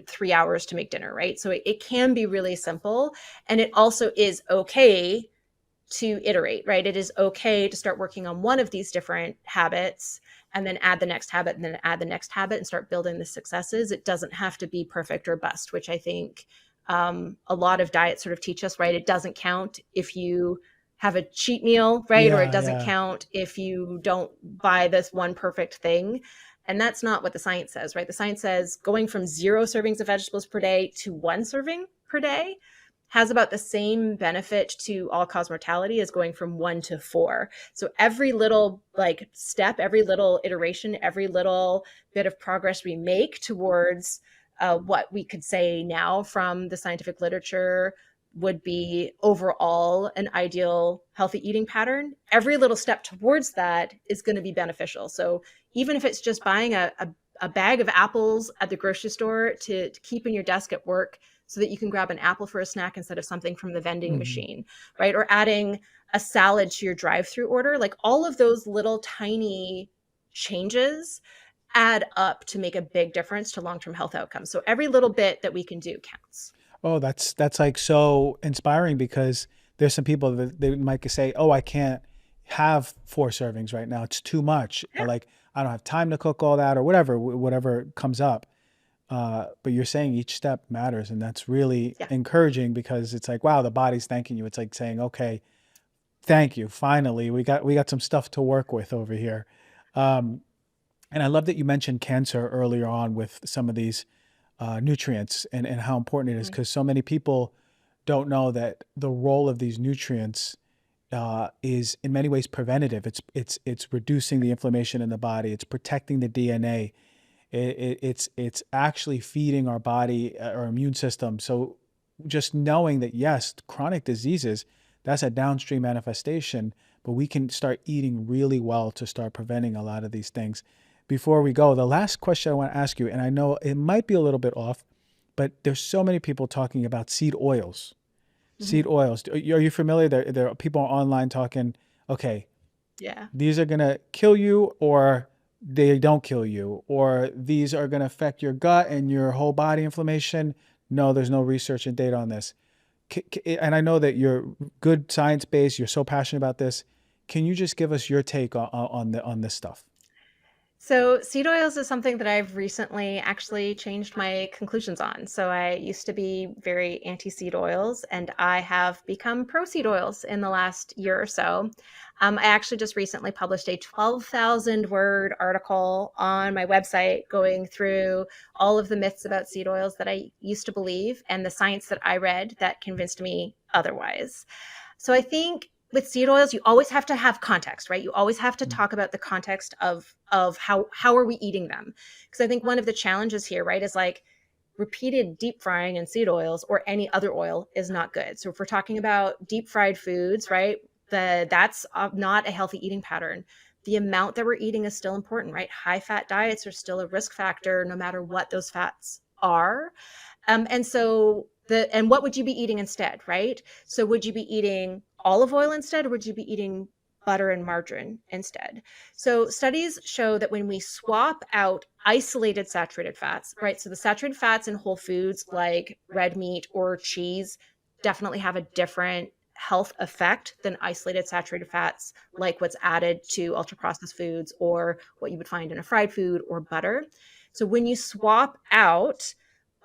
3 hours to make dinner, right? So it can be really simple. And it also is okay to iterate, right? It is okay to start working on one of these different habits and then add the next habit and then add the next habit and start building the successes. It doesn't have to be perfect or bust, which I think a lot of diets sort of teach us, right? It doesn't count if you have a cheat meal, right? Or it Yeah, doesn't yeah. count if you don't buy this one perfect thing. And that's not what the science says, right? The science says going from 0 servings of vegetables per day to 1 serving per day has about the same benefit to all cause mortality as going from 1 to 4. So every little like step, every little iteration, every little bit of progress we make towards what we could say now from the scientific literature would be overall an ideal healthy eating pattern. Every little step towards that is going to be beneficial. So even if it's just buying a bag of apples at the grocery store to keep in your desk at work so that you can grab an apple for a snack instead of something from the vending Hmm. machine, right? Or adding a salad to your drive-through order, like all of those little tiny changes add up to make a big difference to long-term health outcomes. So every little bit that we can do counts. Oh, that's like so inspiring because there's some people that they might say, "Oh, I can't have 4 servings right now. It's too much. Yeah. Like I don't have time to cook all that or whatever, whatever comes up." But you're saying each step matters, and that's really Yeah. encouraging because it's like, wow, the body's thanking you. It's like saying, "Okay, thank you. Finally, we got some stuff to work with over here." Um, and I love that you mentioned cancer earlier on with some of these nutrients and how important it is Mm-hmm. because so many people don't know that the role of these nutrients is in many ways preventative. It's reducing the inflammation in the body. It's protecting the DNA. It's actually feeding our body, our immune system. So just knowing that yes, chronic diseases, that's a downstream manifestation, but we can start eating really well to start preventing a lot of these things. Before we go, the last question I want to ask you, and I know it might be a little bit off, but there's so many people talking about seed oils. Mm-hmm. Seed oils. Are you familiar? There are people online talking, okay, Yeah. these are going to kill you or they don't kill you, or these are going to affect your gut and your whole body inflammation. No, there's no research and data on this. And I know that you're good science based, you're so passionate about this. Can you just give us your take on this stuff? So seed oils is something that I've recently actually changed my conclusions on. So I used to be very anti-seed oils, and I have become pro-seed oils in the last year or so. I actually just recently published a 12,000 word article on my website going through all of the myths about seed oils that I used to believe and the science that I read that convinced me otherwise. So I think with seed oils, you always have to have context, right? You always have to talk about the context of how are we eating them? Because I think one of the challenges here, right, is like repeated deep frying in seed oils or any other oil is not good. So if we're talking about deep fried foods, right, that's not a healthy eating pattern. The amount that we're eating is still important, right? High fat diets are still a risk factor no matter what those fats are. And so and what would you be eating instead, right? So would you be eating olive oil instead, or would you be eating butter and margarine instead? So studies show that when we swap out isolated saturated fats, right? So the saturated fats in whole foods like red meat or cheese definitely have a different health effect than isolated saturated fats like what's added to ultra processed foods or what you would find in a fried food or butter. So when you swap out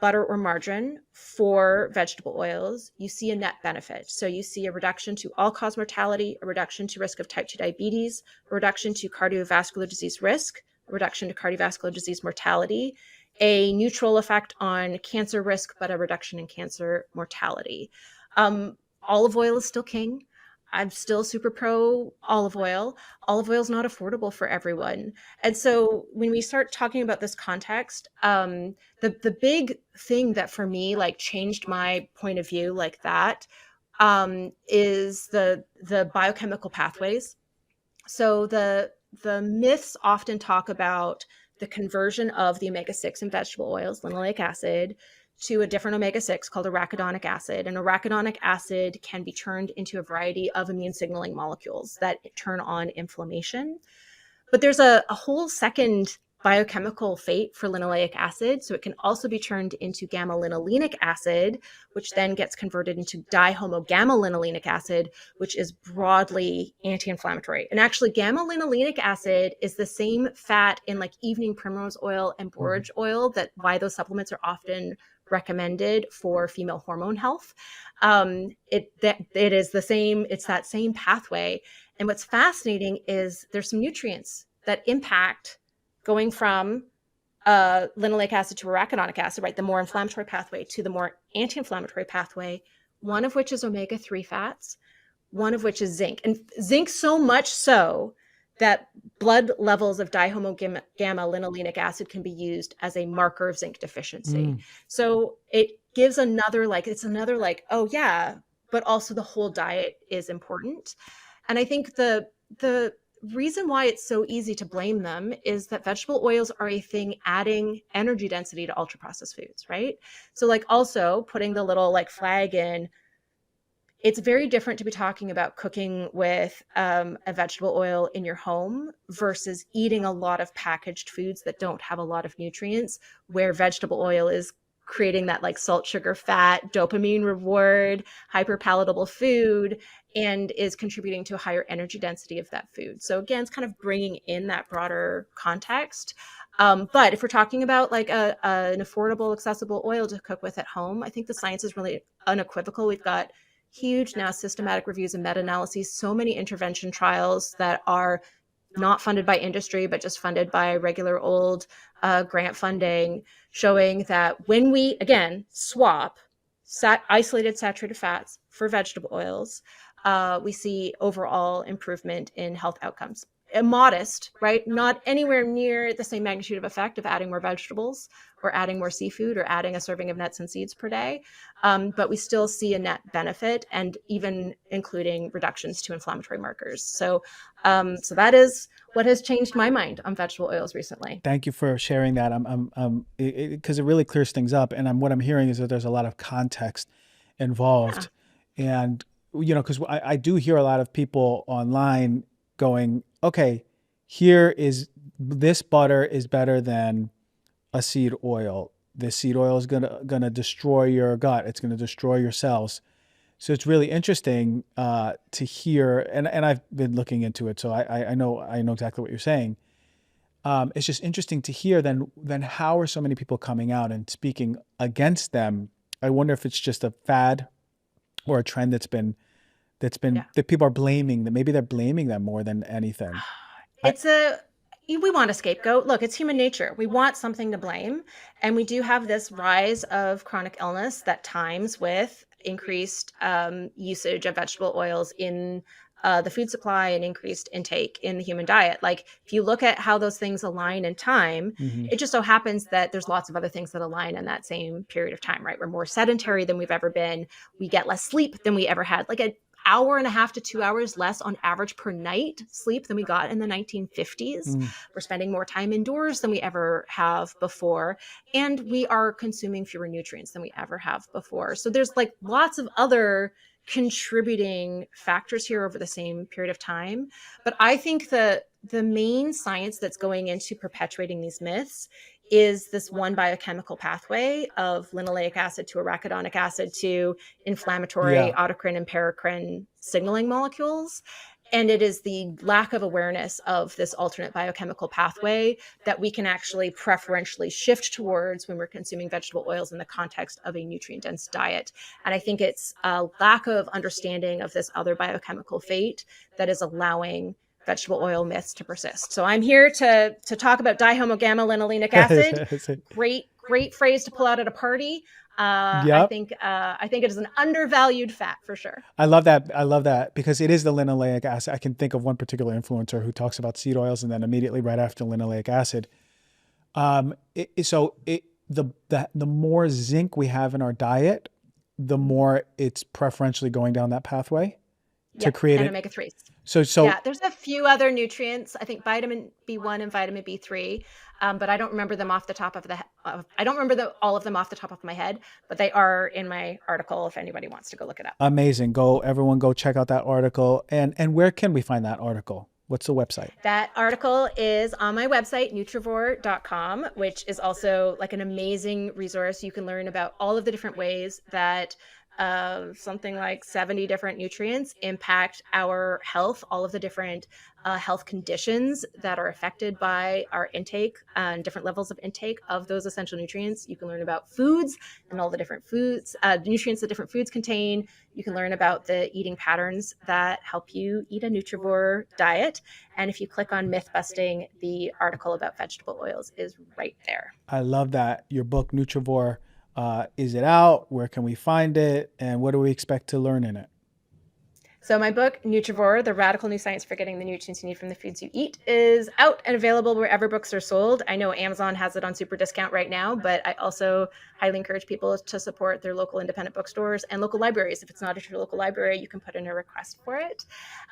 butter or margarine for vegetable oils, you see a net benefit. So you see a reduction to all cause mortality, a reduction to risk of type 2 diabetes, a reduction to cardiovascular disease risk, a reduction to cardiovascular disease mortality, a neutral effect on cancer risk, but a reduction in cancer mortality. Olive oil is still king. I'm still super pro olive oil. Olive oil is not affordable for everyone. And so when we start talking about this context, the big thing that for me like changed my point of view like that is the biochemical pathways. So the myths often talk about the conversion of the omega-6 in vegetable oils, linoleic acid, to a different omega-6 called arachidonic acid. And arachidonic acid can be turned into a variety of immune signaling molecules that turn on inflammation. But there's a whole second biochemical fate for linoleic acid. So it can also be turned into gamma-linolenic acid, which then gets converted into dihomogamma-linolenic acid, which is broadly anti-inflammatory. And actually, gamma-linolenic acid is the same fat in like evening primrose oil and borage oil, that why those supplements are often recommended for female hormone health. It is the same, it's that same pathway. And what's fascinating is there's some nutrients that impact going from linoleic acid to arachidonic acid, right? The more inflammatory pathway to the more anti-inflammatory pathway, one of which is omega-3 fats, one of which is zinc. And zinc so much so that blood levels of dihomogamma-linolenic acid can be used as a marker of zinc deficiency. So it gives another, like, it's another like, oh yeah, but also the whole diet is important. And I think the reason why it's so easy to blame them is that vegetable oils are a thing adding energy density to ultra processed foods, right? So like also putting the little like flag in, it's very different to be talking about cooking with a vegetable oil in your home versus eating a lot of packaged foods that don't have a lot of nutrients, where vegetable oil is creating that like salt, sugar, fat, dopamine reward, hyper palatable food, and is contributing to a higher energy density of that food. So again, it's kind of bringing in that broader context. But if we're talking about like an affordable, accessible oil to cook with at home, I think the science is really unequivocal. We've got huge now systematic reviews and meta-analyses, so many intervention trials that are not funded by industry, but just funded by regular old grant funding, showing that when we, again, swap isolated saturated fats for vegetable oils, we see overall improvement in health outcomes. Modest, right? Not anywhere near the same magnitude of effect of adding more vegetables or adding more seafood or adding a serving of nuts and seeds per day. But we still see a net benefit, and even including reductions to inflammatory markers. So that is what has changed my mind on vegetable oils recently. Thank you for sharing that. Because it really clears things up. And what I'm hearing is that there's a lot of context involved. Yeah. And, you know, because I do hear a lot of people online going, okay, this butter is better than a seed oil. This seed oil is gonna destroy your gut. It's gonna destroy your cells. So it's really interesting to hear, and I've been looking into it, so I know exactly what you're saying. It's just interesting to hear then how are so many people coming out and speaking against them? I wonder if it's just a fad or a trend that's been that people are blaming, that maybe they're blaming them more than anything. We want a scapegoat. Look, it's human nature. We want something to blame. And we do have this rise of chronic illness that times with increased usage of vegetable oils in the food supply and increased intake in the human diet. Like if you look at how those things align in time, it just so happens that there's lots of other things that align in that same period of time, right? We're more sedentary than we've ever been. We get less sleep than we ever had. Like an hour and a half to 2 hours less on average per night sleep than we got in the 1950s. We're spending more time indoors than we ever have before. And we are consuming fewer nutrients than we ever have before. So there's like lots of other contributing factors here over the same period of time. But I think the main science that's going into perpetuating these myths is this one biochemical pathway of linoleic acid to arachidonic acid to inflammatory autocrine and paracrine signaling molecules. And it is the lack of awareness of this alternate biochemical pathway that we can actually preferentially shift towards when we're consuming vegetable oils in the context of a nutrient-dense diet. And I think it's a lack of understanding of this other biochemical fate that is allowing vegetable oil myths to persist. So I'm here to talk about dihomogamma-linolenic acid. Great phrase to pull out at a party. I think it is an undervalued fat for sure. I love that because it is the linoleic acid. I can think of one particular influencer who talks about seed oils and then immediately right after linoleic acid. The more zinc we have in our diet, the more it's preferentially going down that pathway to create omega-3s. So there's a few other nutrients. I think vitamin B1 and vitamin B3, but I don't remember them off the top of all of them off the top of my head. But they are in my article if anybody wants to go look it up. Amazing! Everyone, go check out that article. And where can we find that article? What's the website? That article is on my website, nutrivore.com, which is also like an amazing resource. You can learn about all of the different ways that something like 70 different nutrients impact our health, all of the different health conditions that are affected by our intake and different levels of intake of those essential nutrients. You can learn about foods and all the different foods, nutrients that different foods contain. You can learn about the eating patterns that help you eat a nutrivore diet. And if you click on myth busting, the article about vegetable oils is right there. I love that. Your book, Nutrivore, is it out? Where can we find it? And what do we expect to learn in it? So my book, Nutrivore, The Radical New Science for Getting the Nutrients You Need from the Foods You Eat, is out and available wherever books are sold. I know Amazon has it on super discount right now, but I also highly encourage people to support their local independent bookstores and local libraries. If it's not at your local library, you can put in a request for it.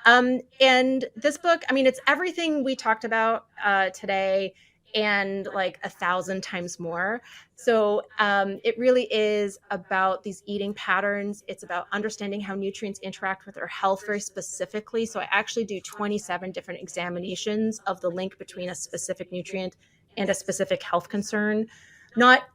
And this book, I mean, it's everything we talked about today and like 1,000 times more. So it really is about these eating patterns. It's about understanding how nutrients interact with our health very specifically. So I actually do 27 different examinations of the link between a specific nutrient and a specific health concern. Not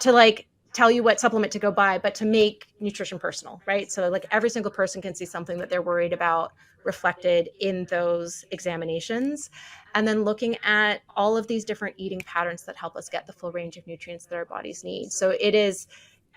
to like tell you what supplement to go buy, but to make nutrition personal, right? So like every single person can see something that they're worried about reflected in those examinations. And then looking at all of these different eating patterns that help us get the full range of nutrients that our bodies need. So it is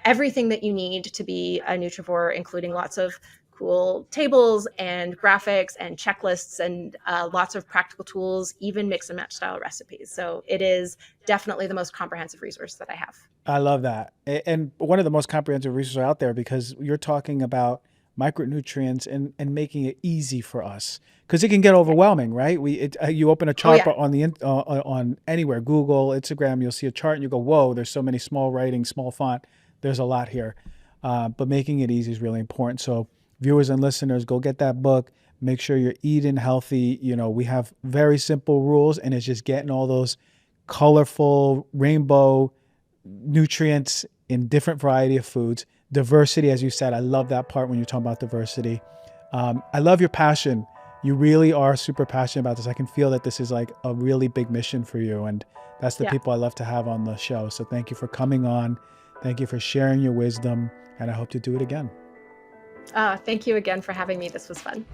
everything that you need to be a nutrivore, including lots of cool tables and graphics and checklists and lots of practical tools, even mix and match style recipes. So it is definitely the most comprehensive resource that I have. I love that. And one of the most comprehensive resources out there, because you're talking about micronutrients and making it easy for us, because it can get overwhelming, right? You open a chart on anywhere, Google, Instagram, you'll see a chart and you go, whoa, there's so many small writing, small font. There's a lot here. But making it easy is really important. So viewers and listeners, go get that book. Make sure you're eating healthy. You know, we have very simple rules, and it's just getting all those colorful rainbow nutrients in different variety of foods. Diversity, as you said, I love that part when you're talking about diversity. I love your passion. You really are super passionate about this. I can feel that this is like a really big mission for you. And that's the people I love to have on the show. So thank you for coming on. Thank you for sharing your wisdom. And I hope to do it again. Thank you again for having me. This was fun.